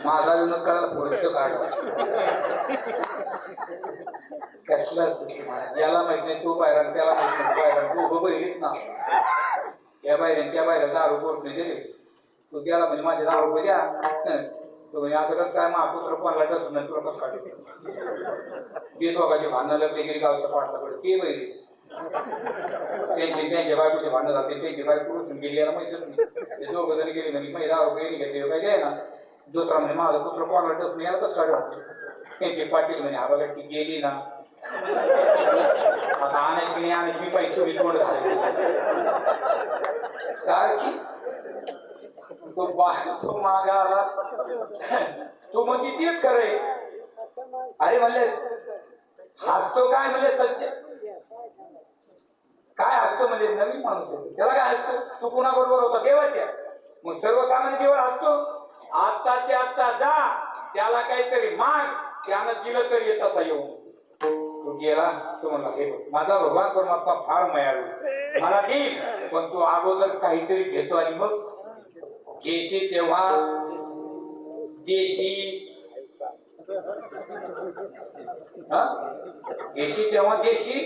A: माझा विनोद करायला पुढचं काढला. कसला याला माहित नाही तो बाहेर, त्याला माहित नाही बाहेर. तू उभं बहिलीच ना, या बाहेर त्या बाहेर 10 रुपये नाही दिले. तू त्याला म्हणजे माझे 10 रुपये द्या. तो म्हणजे असं कसं काय महापुत्र पडला तर नाही तुला कसं काढते. ते दोघांची भांडणं लागली गेली गावच्या पाटलाकडे. ते बहिली त्यांच्या बायकोचे भांडणं जाते, त्यांची बायको उठून गेली याला माहितच नाही. ते दोघं जण गेली म्हणजे माझे 10 रुपये घेतले काय द्याय ना. दुसरा म्हणजे माझा पुत्र पडला तर नाही याला कसं काढत. त्यांची पाटील म्हणजे हा बघा ती गेली ना, आता आणायची नाही आणायची पैसे तोंड झाले सारखी. तो मागा आला, तो म्हणजे तेच खरंय. अरे म्हणले हसतो काय म्हणजे सत्य काय हसतो म्हणजे नवीन माणूस आहे त्याला काय हसतो. तू कुणाबरोबर होता? देवाच्या. मग सर्वसामान्य देवा हसतो. आत्ताचे आत्ता जा, त्याला काहीतरी माग, त्यानं दिलं तरी येत आता येऊन. तो गेला, तो म्हणला हे माझा भगवान परमात्मा फार मायाळू, मला देईल, पण तू अगोदर काहीतरी घेतो आणि मग घेशी तेव्हा देशी. घेशी तेव्हा देशी.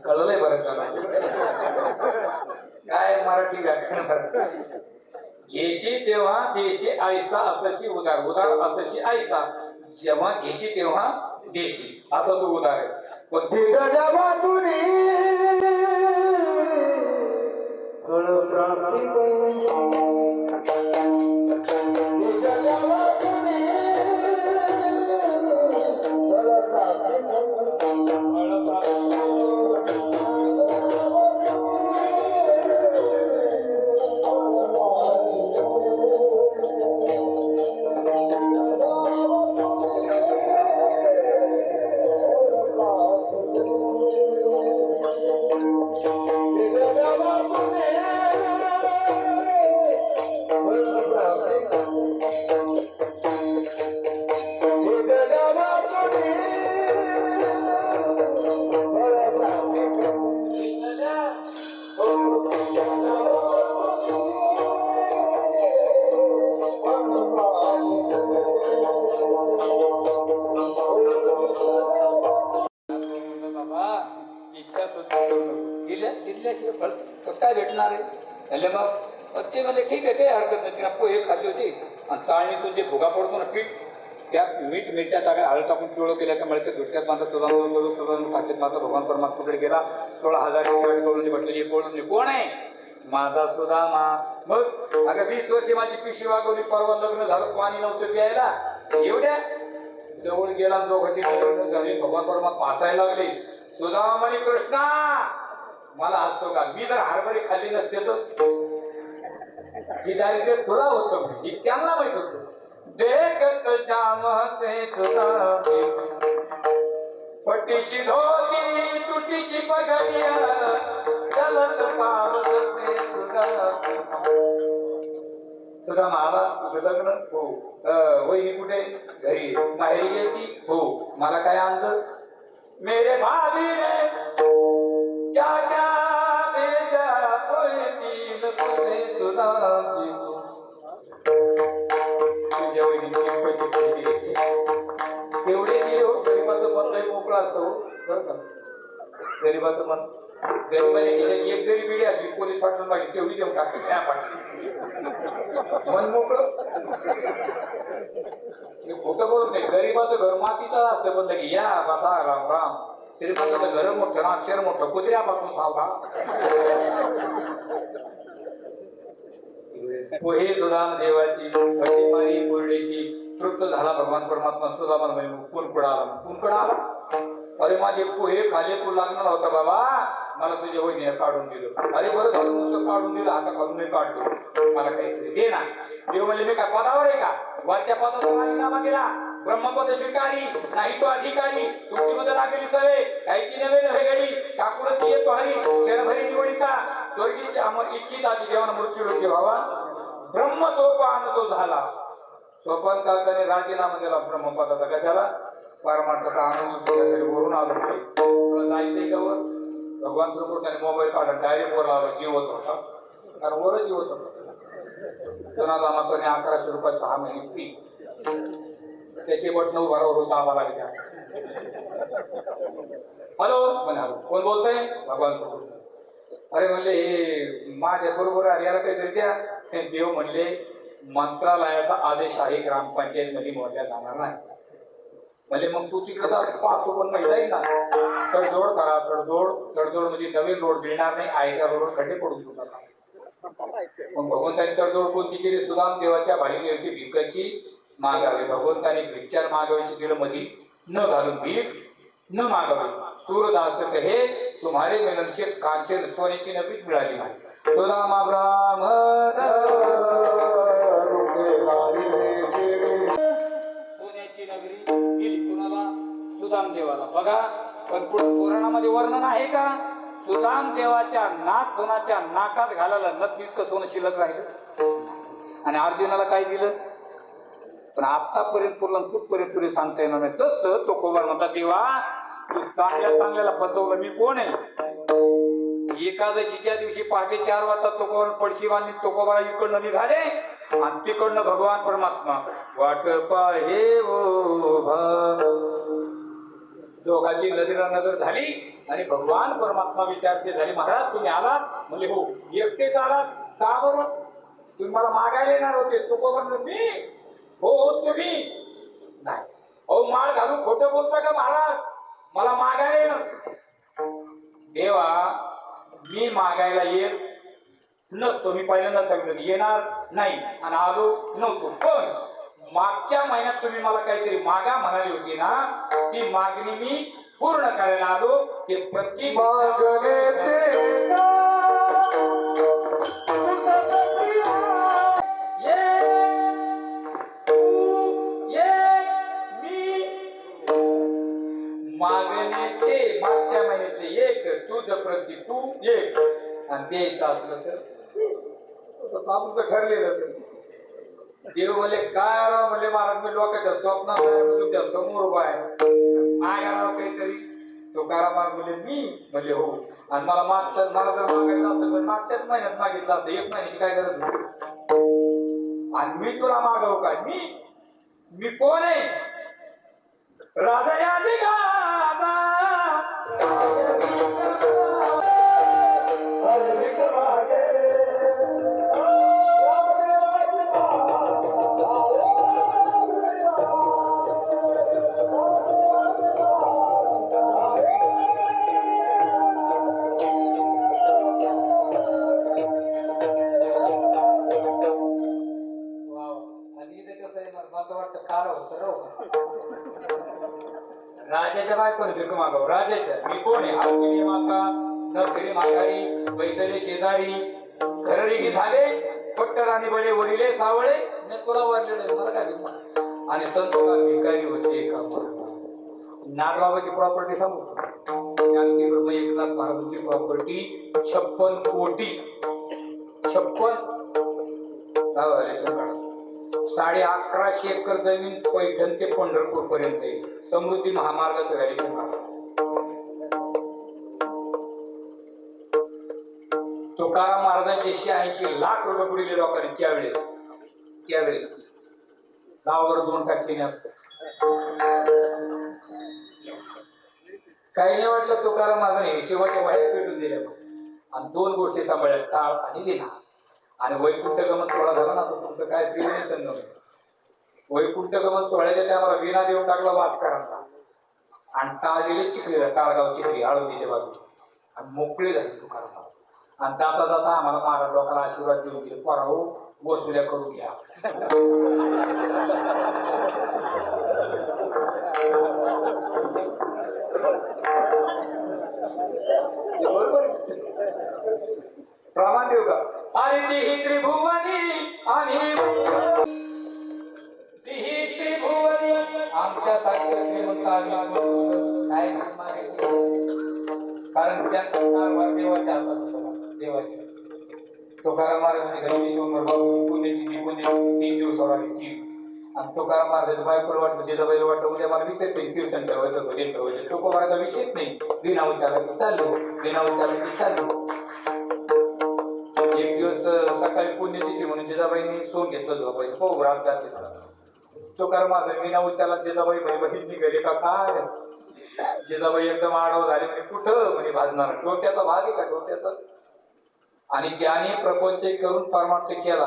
A: कळलंय बरं त्याला काय मराठी व्याख्यान. घेशी तेव्हा देशी आयसा असशी उदार, उदार असशी आयसा. जेव्हा घेशी तेव्हा देशी असं तो उदार आहे. पण काय भेटणार आहे. मग ते म्हणजे ठीक आहे, काही हरकत नाही. तिला पोहे खाल्ली होती, आणि चाळणीतून जे भुगा पडतो ना पीठ, त्या मीठ मिरच्या टाका हळद टाकून पिवळं केल्या त्यामुळे ते धुटक्यात माझा तुझा पाकिट माझा भगवान परमात्माकडे गेला. 16,000 कळून म्हटलं कळून कोण आहे? माझा सुदामा. मग अगं 20 वर्षे माझी पिशवी वागवली, परवा लग्न झालं, पाणी नव्हतं प्यायला. एवढ्या जवळ गेला, दोघांची लग्न झाली, भगवान परमात्मा हसायला लागले. सुदामा म्हणे कृष्णा मला हसतो का? मी जर हरभरी खाल्ली नसते तर ही दारिद्र्य तुला होतं, ही त्यांना माहित होतं. देखत श्याम हसे तुला पट्टीची धोती तुटीची पगडिया चलत पावसते तुझा माला तुझं लग्न हो. वहिनी कुठे? घरी. बाहेर गेली हो. मला काय आणलं? मेरे भाभी ने क्या क्या भेजा तीन तुझे तुझा तुझ्या वहिनीची पैसे एवढे दिले हो. गरीबाचं मन लई मोकळा असतो बरं का. गरीबाचं मन गरीबाच्या एक जरी पिढी असली पोलीस पाठवून पाहिजे तेवढी देऊन टाकते मन मोकळं. खोटं बोलत नाही. गरीबाचं घर मातीचं असतं, पण की या बसा राम राम. श्रीमंताचं घर मोठं ना अक्षर मोठं कुत्र्यापासून सावधा. पोहे सुदाम देवाची मारी कोरडीची तृप्त झाला भगवान परमात्मा. सुदामा कुणकुड आला. अरे माझे पोहे खाले तू लागणार होता बाबा, मला तुझ्या वहिनीने काढून दिलं. अरे बरं झालं नुसतं काढून दिलं, आता खाऊन नाही काढतो, मला काहीतरी दे ना. देव म्हणजे मी काय पदावर आहे का? वरच्या पदाचा राजीनामा केला, ब्रह्मपद स्वीकारी नाही तो अधिकारी. तुमची मदत लागेली सवे काहीची नवे नव्हे घडी ठाकूरची येतो हरी क्षणभरी निवडिता स्वर्गीची अमर इच्छित आधी देवान मृत्यू लोके व्हावा. ब्रह्म सोपान तो झाला. सोपान काकाने राजीनामा दिला ब्रह्मपदाचा. कशाला? परमार्थाचा आनंद वरून आलो जायचंय का वर? भगवान श्रीकृष्णाने मोबाईल काढा डायरेक्ट वर आला. जीवत होता, कारण वरच जीवत होता. जनादामाने 1100 रुपये 6 महिने फी. त्याचे बटन उभारावर होता आम्हाला लागल्या. हॅलो म्हणे हॅलो कोण बोलतोय? भगवान श्रीकृष्ण. अरे म्हणले हे माझ्या बरोबर याला काहीतरी द्या. देव म्हणले मंत्रालयाचा आदेश आहे, ग्रामपंचायत मध्ये मोडल्या जाणार नाही. म्हणजे मग तू तिकडे पाहतो पण नाही जाईल ना. तडजोड करा. तडजोड म्हणजे नवीन रोड मिळणार नाही, आयत्या रोड खड्डे पडून सुद्धा. मग भगवंतांनी तडजोड कोणती केली? सुदाम देवाच्या भाडीवरती भिकाची मागावे. भगवंतांनी भिक्षा मागायची दिलं मधी न घालून भीक न मागावे. सूरदास कहे तुम्हारे मिलन से कांचन सोन्याची नवीच मिळाली नाही. सुदामा ब्राह्मण सोन्याची नगरी गेली कुणाला? सुदाम देवाला. बघा पण पुराणामध्ये वर्णन आहे का? सुदाम देवाच्या नाक कोणाच्या नाकात घालायला न तितकं सोनं शिल्लक राहिलं. आणि अर्जुनाला काय दिलं? पण आतापर्यंत पुरला कुठपर्यंत पुढे सांगता येणार नाही. तसं तो कोबार म्हणता देवा तू चांगल्याला फसवलं. मी कोण आहे? एकादशीच्या दिवशी पहाटे 4 वाजता तुकोबार पडशी बांधली. तुकोबारा इकडनं निघाले आणि तिकडनं भगवान परमात्मा वाट पाहे दोघांची नजरा नजर झाली आणि भगवान परमात्मा विचारते झाली महाराज तुम्ही आलात? म्हणजे हो. एकटेच आलात का बरोबर? तुम्ही मला मागायला येणार होते. तुकोबार मी हो तुम्ही नाही. अहो माळ घालून खोटं बोलता का महाराज? मला मागायला येणार. देवा मी मागायला येत नसतो. मी पहिल्यांदा सांगितलं येणार नाही आणि आलो नव्हतो. पण मागच्या महिन्यात तुम्ही मला काहीतरी मागा म्हणाली होती ना, ती मागणी मी पूर्ण करायला आलो. ते प्रति मागणे ते मागच्या महिन्याचे एक तुझं प्रति तू एक आणि द्यायचं असलं तर आपण ठरलेलं. देव म्हणले काय राव म्हणले महाराज मी लोकांच्या स्वप्नात तुमच्या समोर उभा आहे मागा राव काहीतरी. तो कारामार म्हणले मी म्हणले हो. आणि मला मला जर मागायचं असतं पण मागच्याच महिन्यात मागितलं असतं. 1 महिन्याची काय गरज नाही. आणि मी तुला मागव काय? मी कोण आहे? राधा यादी
B: का
A: राजाच्या बायकोने भिक मागाव राजाच्या मी कोण आहे हाती माता न फिरी माघारी बैसले शेजारी घररिगी झाले पट्टर आणि बळे वरिले सावळे मी तुला वाढलेले मला काय भिक माग आणि संत भिकारी होते का नागबाबाची प्रॉपर्टी सांगू आमची 1 लाख महाराजांची प्रॉपर्टी 56 कोटी 56 1150 एकर जमीन पैठण ते पंढरपूर पर्यंत आहे समृद्धी महामार्गाचं व्हॅल्युएशन तुकाराम महाराजांचे 86 लाख रुपये पुढील लोकांनी त्यावेळेस गावावर 2 टाकले काही नाही वाटलं तुकाराम महाराजांनी शिवाच्या बाहेर पेटून दिल्या आणि 2 गोष्टी सांभाळल्या टाळ आणि लिना आणि वैकुंठ गमन सोहळा झाला ना तुमचं काय त्रिवेणी वैकुंठ गमन सोहळ्याच्या टायमाला विना देऊन टाकला वाचकारांचा आणि टाळ दिले चिखलीला टाळगाव चिखली आळंदीच्या बाजू आणि मोकळे झाले तुकाराम आणि जाता जाता आम्हाला महाराज लोकांना आशीर्वाद देऊन गेले पराहो वसुल्या करून घ्या प्रमाण देऊ का आणि ती त्रिभुवनी आणि ती त्रिभुवनी आमच्या सारख्या श्रीमंत काय कारण त्या देवाच्या हातात देवाच्या तुकाराम महाराजांनी घरी विश्वंभर बाबू पुण्याची 3 दिवसावर आली 3 आणि तुकाराम महाराजांचं बायकोला वाटलं जिजाबाईला वाटलं उद्या मला विषय कीर्तन ठेवायचं भजन ठेवायचं तुकोबाराचा विषयच नाही बिना उच्चारायचं चाललो एक दिवस सकाळी पुण्यतिथी म्हणून जिजाबाईंनी सोन घेतलं झोपायचं हो रात जाते तुकाराम महाराज बिना उच्चारात जिजाबाई बहीण निघाली का काय जिजाबाई एकदम आडव झाली म्हणजे कुठं म्हणजे भाजणार डोक्याचा भाग आहे का डोक्याचा आणि ज्याने प्रपंच करून परमार्थ केला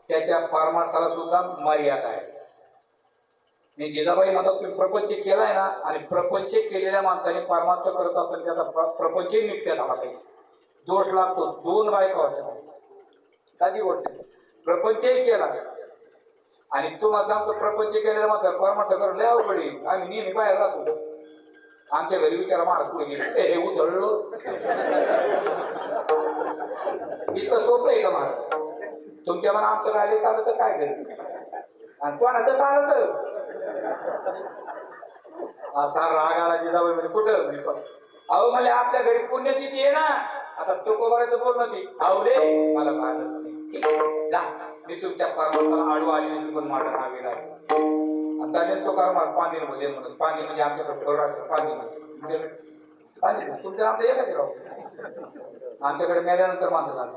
A: त्याच्या परमार्थाला सुद्धा मर्यादा आहे जिजाबाई म्हणतात तुम्ही प्रपंच केलाय ना आणि प्रपंच केलेल्या माणसाने परमार्थ करत असेल त्याचा प्रपंचही नित्य झाला पाहिजे दोष लागतो 2 बायका होत्या साधी गोष्ट प्रपंचही केला आणि तुम्हाला सांगतो प्रपंच केलेल्या माणसा परमार्थ करून लय अवघड आम्ही नेहमी बाहेर राहतो आमच्या घरी विचारा महाराज पुढे गेले हे उधळलो इतकं सोपं आहे का महाराज तुमच्या मना आमचं राहिले चालत तर काय करेल आणि कोणाचं चालत असा राग आला जिजाबाई म्हणजे कुठं म्हणजे अहो मला आपल्या घरी पुण्यतिथी आहे ना आता तुकोबाराचं बोल नव्हती आवडे मला मारत नाही जा मी तुमच्या परमार्थाला आडवा आली नाही पण माझं नाव येणार आता तुकाराम पाणी मध्ये म्हणून पाणी म्हणजे आमच्याकडे पाणी म्हणजे पाणी तुमच्या आमचं एकच राहू आमच्याकडे मेल्यानंतर माणसं झालं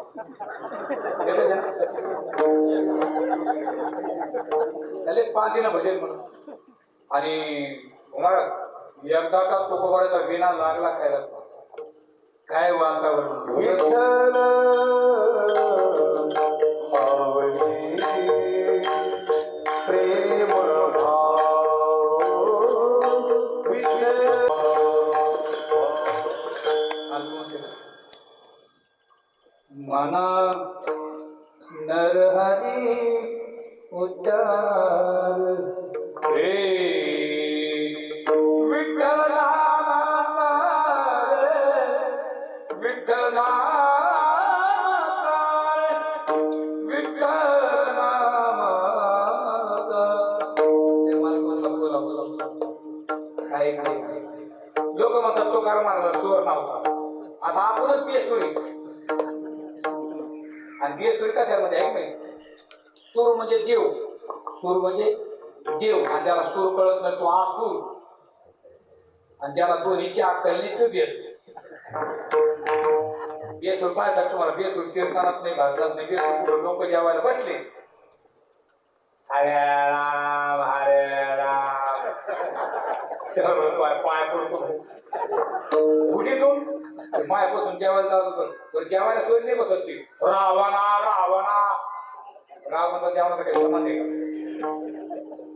A: पाणीनं भजेल म्हणून आणि एकदा का तुकोबाराचा विना लागला खायला काय वातावरण
B: प्रेम
A: मना नरहरी उच्चार रे विठ्ठल नामाचा विठ्ठल नामाचा विठ्ठल नामाचा काय लोक म्हणतात तो कार मारला चोर नव्हता आता आपणच बेसुरी आणि बेसुरी कशामध्ये आहे नाही सूर म्हणजे देव सूर म्हणजे देव आणि त्याला सूर कळत नाही तो आसूर आणि ज्याला दोन्हीची अक्कल नाही तो बेसूर पाहतात तुम्हाला बेसूर कीर्तनात नाही भाजलात नाही बेसूर लोक जेवायला बसले हरे राम पाय पडतो उडीतून मायापासून जेवायला जात तर जेवायला सोय नाही बसत ती रावणा रावणाचा जेवणाचा काही संबंध आहे का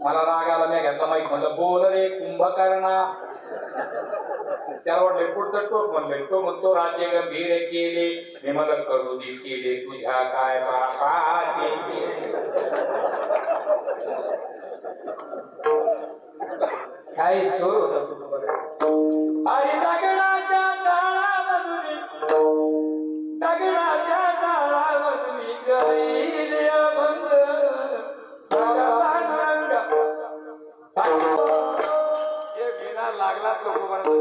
A: मला राग आला मी घ्यायचा माहीत म्हणलं बोल रे कुंभकर्णा त्याला वाटलं पुढचं टोक म्हणलंय तो म्हणतो राज्य गंभीर केले हे मला करू दे केले तुझ्या काय बापाचे काय चोर होता तुझं बरं हरी दगडाच्या टाळामधुरी दगडाच्या टाळामधुरी गरी अभंग हे विना लागला तो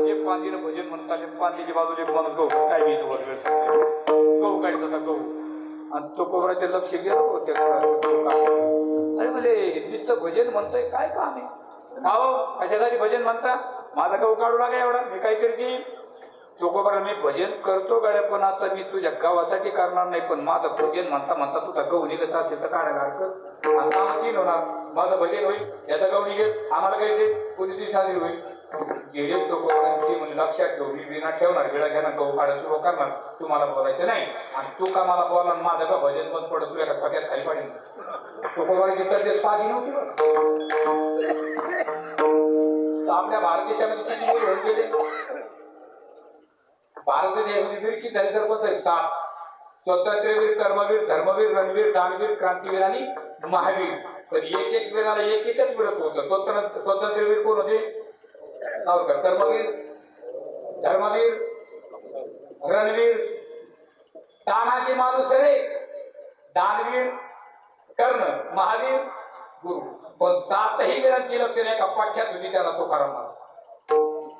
A: जे पांजीनं भजन म्हणतात पांजीच्या बाजूला एक माणूस गहू काय घेतो गहू काढत होता गहू आणि तो कोबराचे लक्ष गेलं होते अरे म्हणजे नुसतं भजन म्हणतोय काय काम आहे हो कशासाठी भजन म्हणता माझा गहू काढू लागा एवढा मी काय करते तो कोबरा मी भजन करतो गाड्या पण आता मी तुझ्या गावासाठी करणार नाही पण माझं भजन म्हणता म्हणता तुझा गहू निघत असेल तर काढा आता तीन होणार माझं भजन होईल याचा गहू निघेल आम्हाला काही ते कोणी ती साजरी होईल गेले तो कोबरांची म्हणजे लक्षात ठेव मी विना ठेवणार वेळा घेणार गहू काढायला सुरू करणार तुम्हाला बोलायचं नाही आणि तू का मला बोला माझं का भजन बंद पडत तुझ्या पक्यात खाली पाडेल तो कोबराची तर ते पाणी नव्हती आपल्या भारत देशामध्ये किती मुलं होऊन गेले भारत देशामध्ये किती झाले सर्वच आहे 7 स्वातंत्र्यवीर कर्मवीर धर्मवीर रणवीर दानवीर क्रांतीवीर आणि महावीर तर एक वेळाला एकच मिळत होतं स्वातंत्र्यवीर कोण होते सावरकर कर्मवीर धर्मवीर रणवीर दानाचे माणूस रे दानवीर कर्ण महावीर गुरु पण 7ही वीरांची लक्षणे एका पाठ्यात होती त्याला तुकाराम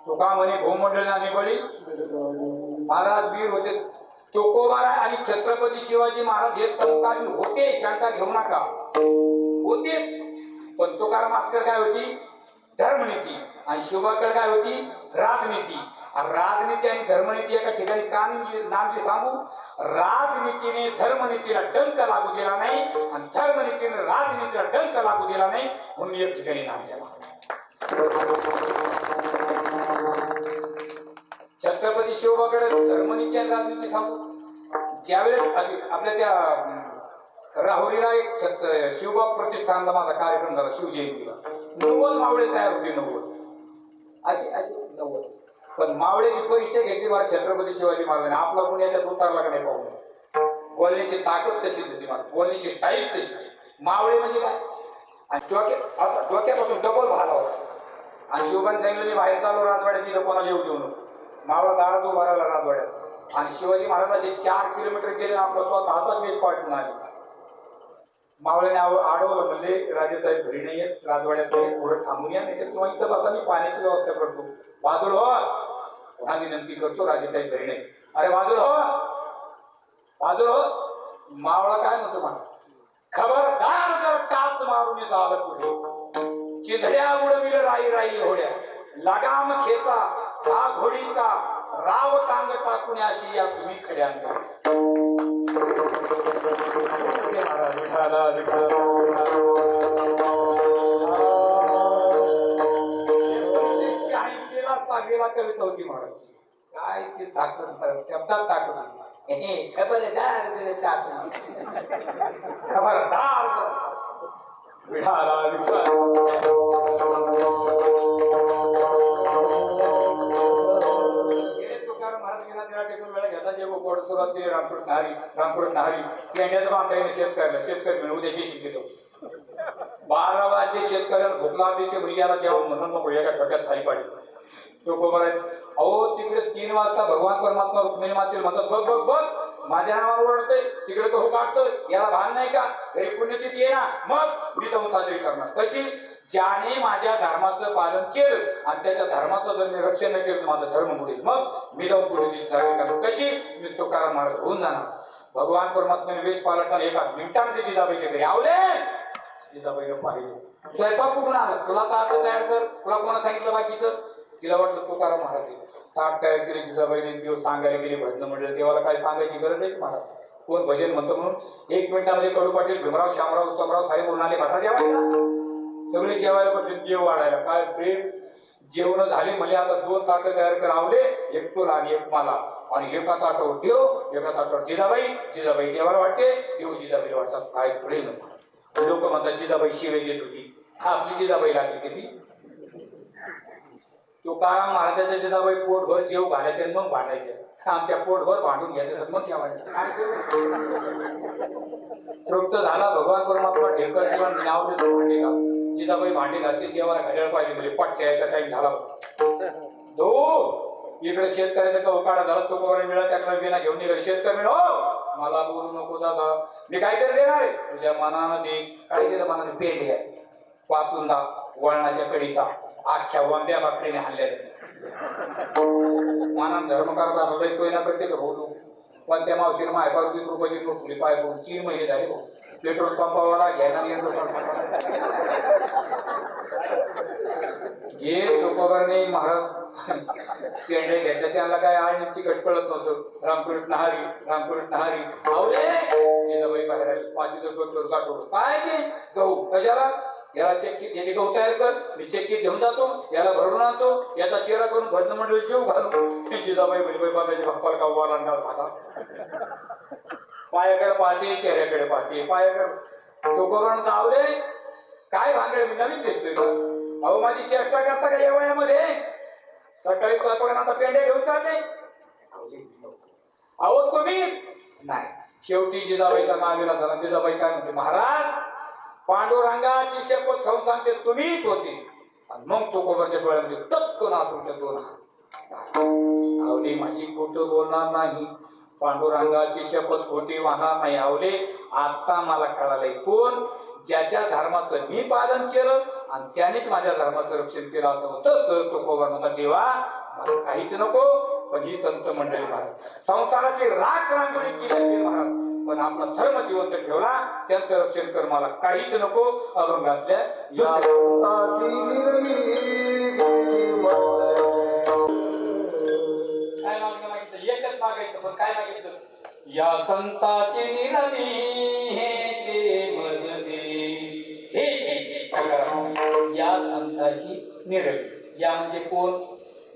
A: तुका म्हणे भूमंडळ आणि बळी महाराज वीर होते तुकोबारा आणि छत्रपती शिवाजी महाराज हे समकालीन होते शंका घेऊ नका होते पण तुकारामाकडे काय होती धर्मनीती आणि शिवाकडे काय होती राजनीती राजनीती आणि धर्मनीती एका ठिकाणी नाम जे सांगू राजनीतीने धर्मनीतीला डंक लागू दिला नाही आणि धर्मनीतीने राजनीतीला डंक लागू दिला नाही म्हणून एक ठिकाणी नाम दिला छत्रपती शिवबाकडे धर्मनीती आणि राजनीती सांगू ज्यावेळेस आपल्या त्या राहुरीला एक शिवबा प्रतिष्ठानला माझा कार्यक्रम झाला शिवजयंतीला 90 मावळे तयार होते 90 अशी 90 पण मावळ्याची परीक्षा घेतली मला छत्रपती शिवाजी महाराजांनी आपला कोणी याच्यात उतारला का नाही पाहून बोलण्याची ताकद तशीच होती मला बोलण्याची स्टाईल तशी मावळे म्हणजे काय आणि डोक्यापासून डबल भाला होता आणि शिवबाने सांगितलं मी बाहेर चालू राजवाड्याची इथं कोणाला येऊ देऊ नको मावळा दारात उभा राहिला राजवाड्यात आणि शिवाजी महाराजांचे 4 किलोमीटर गेले आपलं स्वतः हातात वेश पाठवून आले मावळ्याने अडवलं म्हणजे राजेसाहेब घरी नाही येत राजवाड्यात पुढे थांबून या नाही किंवा इथं बसा मी पाण्याची व्यवस्था करतो बाजूल हो पुन्हा विनंती करतो राजेसाहेब घरी नाही अरे बाजूल हो मावळा काय म्हणतो मला खबरदार जर टाच मारून झालं पुढे चिधड्या उडविल राई राई होड्या लगाम खेचा हा घोडीचा राव टांग टाकून अशी या तुम्ही खड्यांना कविता होती महाराज काय ते ताकद शब्दात ताकद खबरदार विठाला शेतकरी उद्याची शिकतो 12 वाजले शेतकऱ्याला भोकला मुलग्याला जेव्हा म्हणून मग एका ठोक्यात खाली पाडली तो कोबर अहो तिकडे 3 वाजता भगवान परमात्मा रुक्मिणी मातेला म्हणतात बघ बघ बघ माझ्या नावावर ओरडतोय तिकडे तो काढतोय याला भान नाही का तरी पुण्यतिथी आहे ना मग मी जाऊन साजरी करणार कशी ज्याने माझ्या धर्माचं पालन केलं आणि त्याच्या धर्माचं जर मी रक्षण नाही केलं माझा धर्म बुडेल मग मी जाऊन पुण्यतिथी साजरी करणार कशी मी तुकाराम महाराज होऊन जाणार भगवान परमात्म्याने वेश पालटताना एका मिनिटामध्ये जिजाबाईच्या घरी आवले जिजाबाईला पाहिजे स्वयंपाक कुठून आला तुला का आता तयार कर तुला कोणा सांगितलं बाकीचं तिला वाटलं तुकाराम महाराज ताट तयार केली जिजाबाईने दिवस सांगायला गेली भजन म्हणलं देवाला काय सांगायची गरज आहे महाराज कोण भजन म्हणतो म्हणून 1 मिनिटामध्ये कडू पाटील भीमराव शामराव उत्तमराव साहेब बोलून आले भाषा जेवायला सगळे जेवायला पाहिजे देव वाढायला काय प्रेम जेवण झाले म्हणजे आता 2 ताटं तयार करावले एक तुला आणि एक मला आणि एका ताटावर देव एका ताटावर जिजाबाई देवाला वाटते देव जिजाबाईला वाटतात काय प्रेम लोक म्हणतात जिजाबाई शिवे देत होती हा आपली जिजाबाई लागली किती तुकाराम महाराजाच्या जिजाबाई पोटभर जेव घालायचे मग भांडायचे आमच्या पोटभर भांडून घ्यायचं मग ठेवायचं तृप्त झाला भगवान परमात्मा ढेकर जेवण नाव देतो भांडे घाल जिजाबाई भांडे घालते देवाला घड्याळ पाहिजे म्हणजे पट्ट्या यायचा टाइम झाला इकडे शेतकऱ्याचा कवकाडा झाला तो कोणी मिळत त्याकडे विना घेऊन निघाले शेतकरी हो मला बोलू नको दादा मी काहीतरी देणार आहे तुझ्या मनानं दे काय दिलं मनाने पेंड आहे वाचून वळणाच्या कडीचा अख्ख्या वंद्या बाकरीने हल्ल्या मानान धर्म करता हृदय कोयना करते का बोलू पण त्या मावशीने मायपार 20 रुपयाची नोट पाय करून 3 महिने झाले हो पेट्रोल पंपावाला घ्यायला हे चोकोबारने महाराज पेंडे घेतले त्यांना काय आणि तिकट कळत नव्हतं रामकृष्ण हरी आवले जिजाबाई बाहेर आली 5 रुपये गाठो काय ते गहू कशाला याला चक्कीत याची गहू तयार कर मी चक्कीत घेऊन जातो याला भरून आणतो याचा शेरा करून भजन मंडळी जीव घालून जिजाबाई म्हणजे बाबाच्या बाप्पाला गावाला आणणार पायाकडे पाहते चेहऱ्याकडे पाहते पायाकडे चोकोबार आवले काय भांगडे मी नवीन दिसतोय का अहो माझी चेष्टा करता का या वयामध्ये सकाळी स्वयंपाक आता पेंडे घेऊन चालले अहो तुम्ही नाही शेवटी जिजाबाईचा नावेला झाला जिजाबाई काय म्हणते महाराज पांडुरंगाची शपथ खाऊन सांगते तुम्हीच होते आणि मग चोकोबारच्या डोळ्यामध्ये टचकन तुमच्या दोन आवली माझी खोटं बोलणार नाही पांडुरंगाची शपथ खोटी वाहणार नाही आवले आता मला कळालंय कोण ज्याच्या धर्माचं मी पालन केलं आणि त्यानेच माझ्या धर्माचं रक्षण केलं असं होतं तर चोकोबार म्हणता देवा मला काहीच नको पण ही संत मंडळी महाराज संसाराची राख रांगोळी केली असेल महाराज पण आपला धर्म जिवंत ठेवला त्यांचं रक्षण कर मला काहीच नको अभंगातल्या काय मागितलं एकच मागायचं पण काय मागितलं या संताची निरवी हे जे भजने हे या संताची निरवी या म्हणजे कोण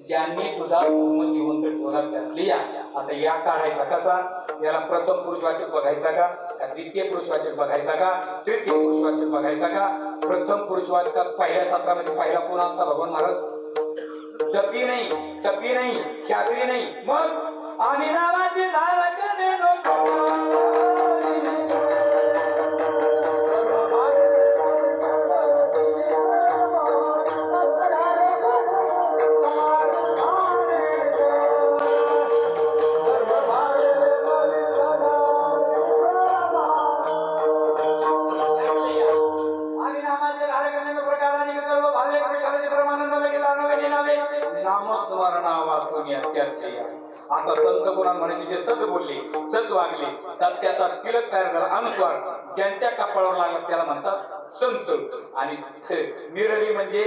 A: ज्यांनी तुझा धर्म जिवंत ठेवला त्यातली या आता या काढायचा कसा याला प्रथम पुरुषवाचक बघायचा का द्वितीय पुरुषवाचक बघायचा का तृतीय पुरुषवाचक बघायचा का प्रथम पुरुषवाचकात पहिल्या सत्रामध्ये पहिला कोण आमचा भगवान महाराज टपी नाही शास्त्री नाही मग आणि नावाचे धारक आता संत गुणान म्हणायचे जे सत बोलले सत वागले सत्याचा तिलक तयार झाला अनुस्वार ज्यांच्या कपाळावर लागला त्याला म्हणतात संत आणि निरळी म्हणजे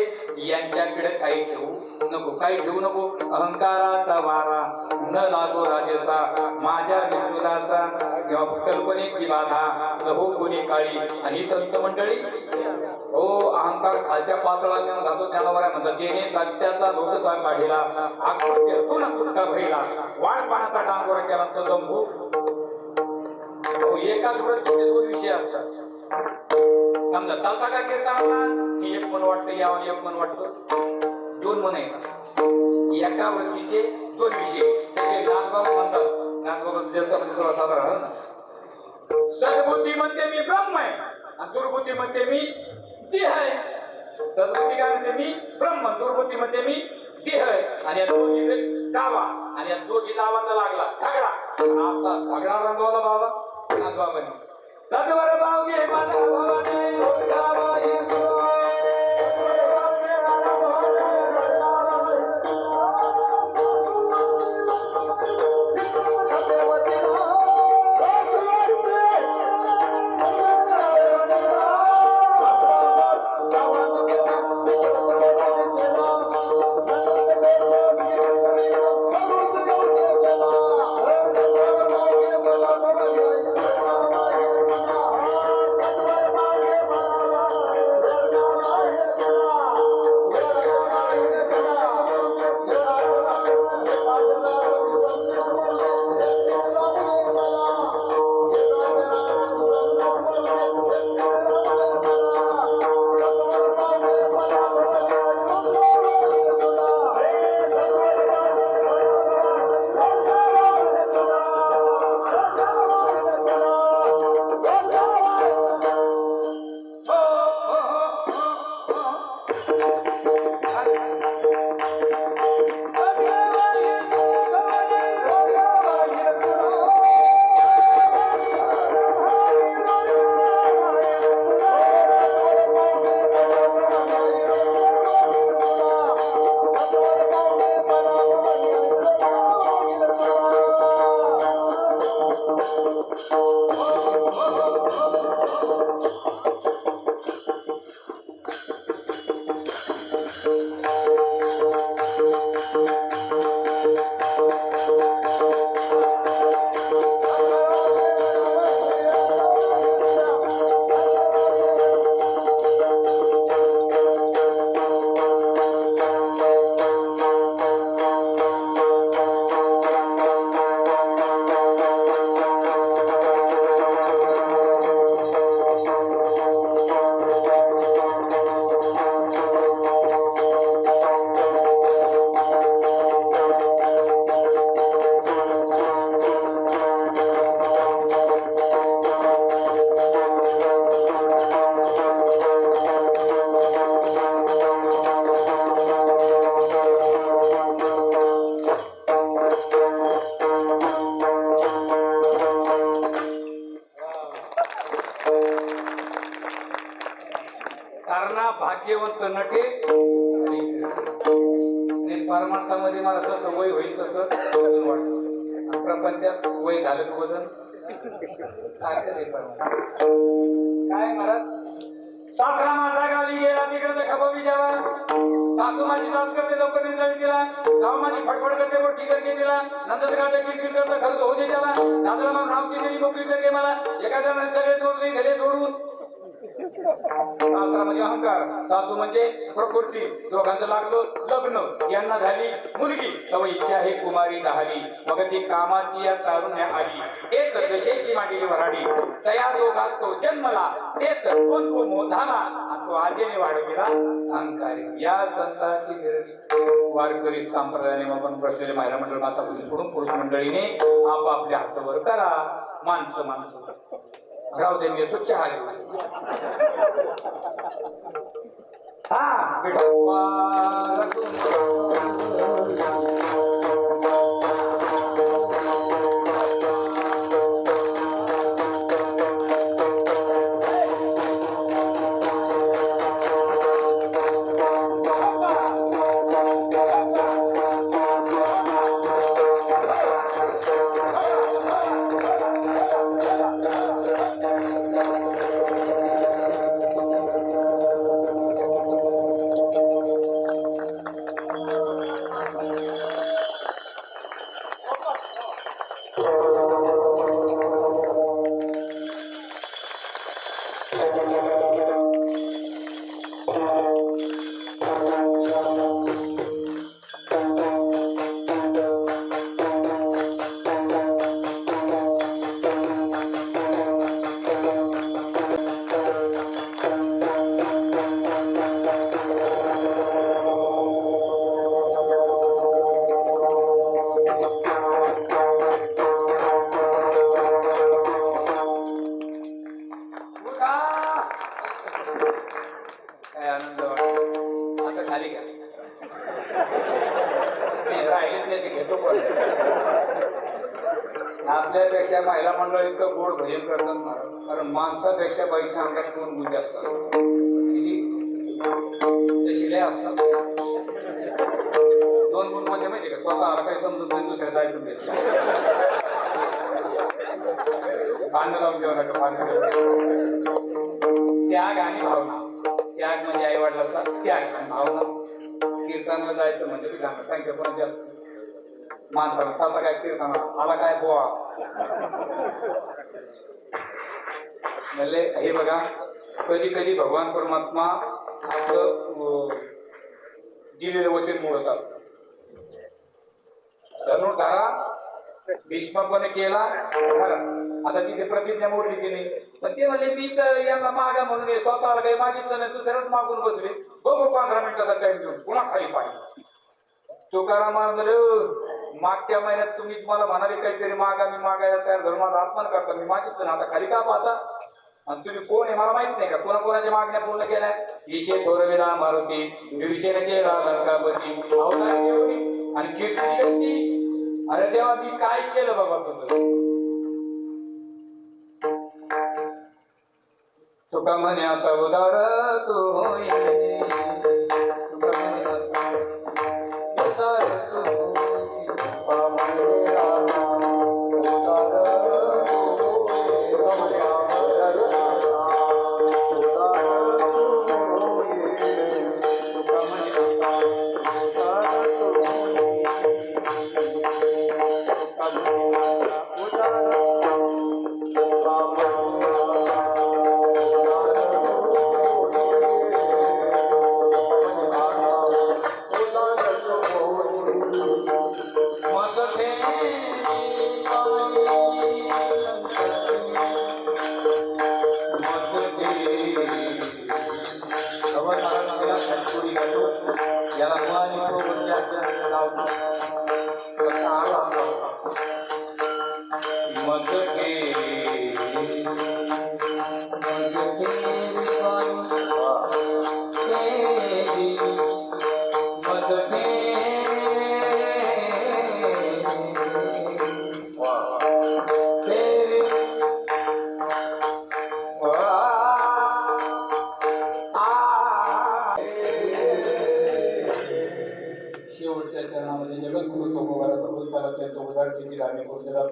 A: यांच्याकडे काही ठेवू नको अहंकाराचा वारा न लागो राजेसा माझ्या विष्णुराचा किंवा कल्पनेची बाधा लहो गुणी काळी आणि संत मंडळी हो अहंकार खालच्या पातळावर जातो त्याला बरं म्हणतात जेणे सत्याचा लोकचा काढीला आत्महत्या भैला वाढ पाण्याचा डांगोरा केला तर जंभू एकाच वृत्तीचे 2 विषय असतात समजा चालता का कीर्तनाला ही एक मन वाटतं यावर एक मन वाटतं 2 मन आहेत एका वृत्तीचे 2 विषय त्याचे नाथबाबा म्हणतात नाथबाबा साधारण सद्बुद्धी म्हणते मी ब्रह्म आहे आणि दुर्बुद्धी म्हणते मी देह आहे सद्बुद्धी काय म्हणते मी ब्रह्म दुर्बुद्धी म्हणते मी देह आहे आणि या दोघीचे दावा आणि या दोघी दावाचा लागला झगडा आपला झगडा रंगवला बाबा नाथबाबांनी तद्वर भाव घे माझा भावाने भाग्यवंत नटे आणि परमार्थामध्ये मला जसं वय होईल तसं अजून वाटतं. प्रपंचात वय झालं वजन काय महाराज. सासरा माझा गावी गेला तिकडे खबाबी द्यावा. सासू माझी दास करते लवकर निर्णय केला. गाव माझी फटफट करते व ठीक करते तिला. नंतर गाठे किरकिर करता खर्च होते त्याला. दादरा मग रामची तरी मोकळी करते मला. एखाद्या सगळे जोडून घरे जोडून. सासरा म्हणजे अहंकार, सासू म्हणजे प्रकृती. दोघांचं लागलो लग्न. यांना झाली मुलगी तव इच्छा आहे कुमारी दहाली. मग ती कामाची या तारुण्या आली. एक दशेची मांडली वराडी. तया दोघात तो जन्मला. तेच कोण तो मोधाला. तो आजेने वाढविला अहंकारी. या संतांची निरती वारकरी संप्रदायाने आपण बसलेले महिला मंडळ माता पुरुष सोडून पुरुष मंडळीने आपापल्या हातावर करा. माणसं माणसं राहू दे. मी येतो चहा घेऊन. हा काय आनंद वाटतो. आता खाली घ्या. राहिलेच नाही ते घेतो पण. आपल्यापेक्षा महिला मंडळ इतकं गोड भजन करतात महाराज. कारण माणसापेक्षा बाईच्या अंगात 2 गुण जास्त असतात. शिले असतात 2 गुण म्हणजे माहिती का. स्वतः आला काही समजून नाही दुसऱ्याचा ऐकून घेतलं. भांडण लावून घेऊ नका. भांडण त्याग आणि भावना. त्याग म्हणजे आई वडिलांचा त्याग आणि भावना. कीर्तनाला जायचं म्हणजे बी गाणं संख्या पण जास्त. माणसाला साधा काय कीर्तनाला आला काय बोवा म्हणले. हे बघा कधी कधी भगवान परमात्मा आपलं दिलेलं वचन मोडतात. धनुर्धारा भीष्मपणे केला. आता तिथे प्रतिज्ञा मोडली की नाही. पण ते म्हणले मी तर यांना मागा म्हणून स्वतःला काही मागितलं नाही. दुसऱ्याच मागून बसले. बघू 15 मिनिटाचा टाइम घेऊन पुन्हा खाली पाहिजे. तुकाराम म्हणलं मागच्या महिन्यात तुम्ही मला म्हणाले काहीतरी मागा. मी मागायला तयार झालो. माझा अपमान करता. मी मागितलं ना. आता खाली का पाहता. आणि तुम्ही कोण आहे मला माहित नाही का. कोणाकोणाच्या मागण्या पूर्ण केल्या. ईशे थोरविला मारुती दिवसेने केला लंकापती अवतार देवनी आणि कीर्ती केली. अरे तेव्हा मी काय केलं बाबा तुझं. तुका म्हणे आता उदार तू होई. तुका म्हणे आता उदार तू होई. तुका म्हणे आता उदार तू होई. तुका म्हणे आता उदार तू होई. तुका म्हणे आता उदार तू होई. तुका म्हणे आता उदार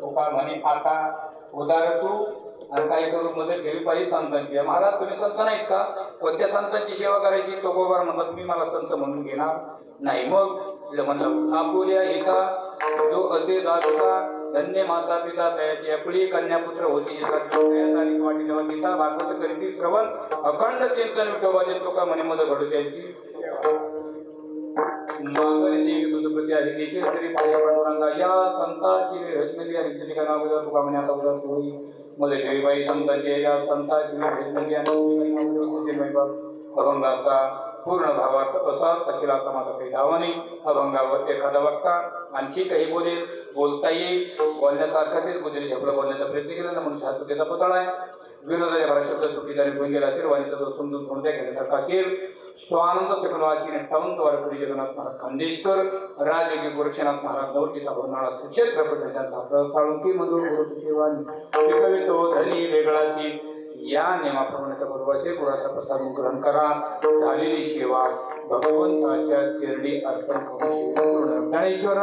A: तुका म्हणे आता उदार तू आणि काही करू मदत ठेवी पाहिजे संतांची. महाराज तुम्ही संत नाहीत का? कोणत्या संतांची सेवा करायची? तो गोबार म्हणतात मी मला संत म्हणून घेणार नाही. मग म्हणलं आपुल्या एका जो असे जात होता धन्य माता पिता तयाची आपली कन्यापुत्र होती. वाटी तेव्हा पिता भागवत करीती श्रवण अखंड चिंतन विठोबाचे तुका म्हणे मदत घडू द्यायची. मागणी दुधपती आहे देशी तरी पाहिजे पांडुरंगा या संताची रचनेली आणि तिथे काय नाव तुका म्हणे आता उद्या होई मध्ये देवीबाई संतांची या संताची रचनेली आणि अभंगाचा पूर्ण भावार्थ असा तशीला समाजा काही धावणे अभंगावर एखादा वक्ता आणखी काही बोलता येईल बोलण्यासारखाच बोलेल झेपलं बोलण्याचा प्रयत्न केला ना म्हणून शास्त्रतेचा पुतळा आहे. विरोधाच्या भाषेचा चुकीचा निघून गेला असेल वाणीचा जो समजून कोणत्या घेण्यासारखा असेल. स्वानंद सकलवासी ठेवून वारकरी जगन्नाथ महाराज खांदेशकर राजयोगी गोरक्षनाथ महाराज नवतीचा भरणारा सुक्षेत्र प्रदेशाचा साळुंकी मधून गुरुसेवानी शिकवितो धनी वेगळाची या नियमाप्रमाणे बरोबरचे गुणाचा प्रसाद ग्रहण करा. झालेली सेवा भगवंताच्या चरणी अर्पण करून ज्ञानेश्वर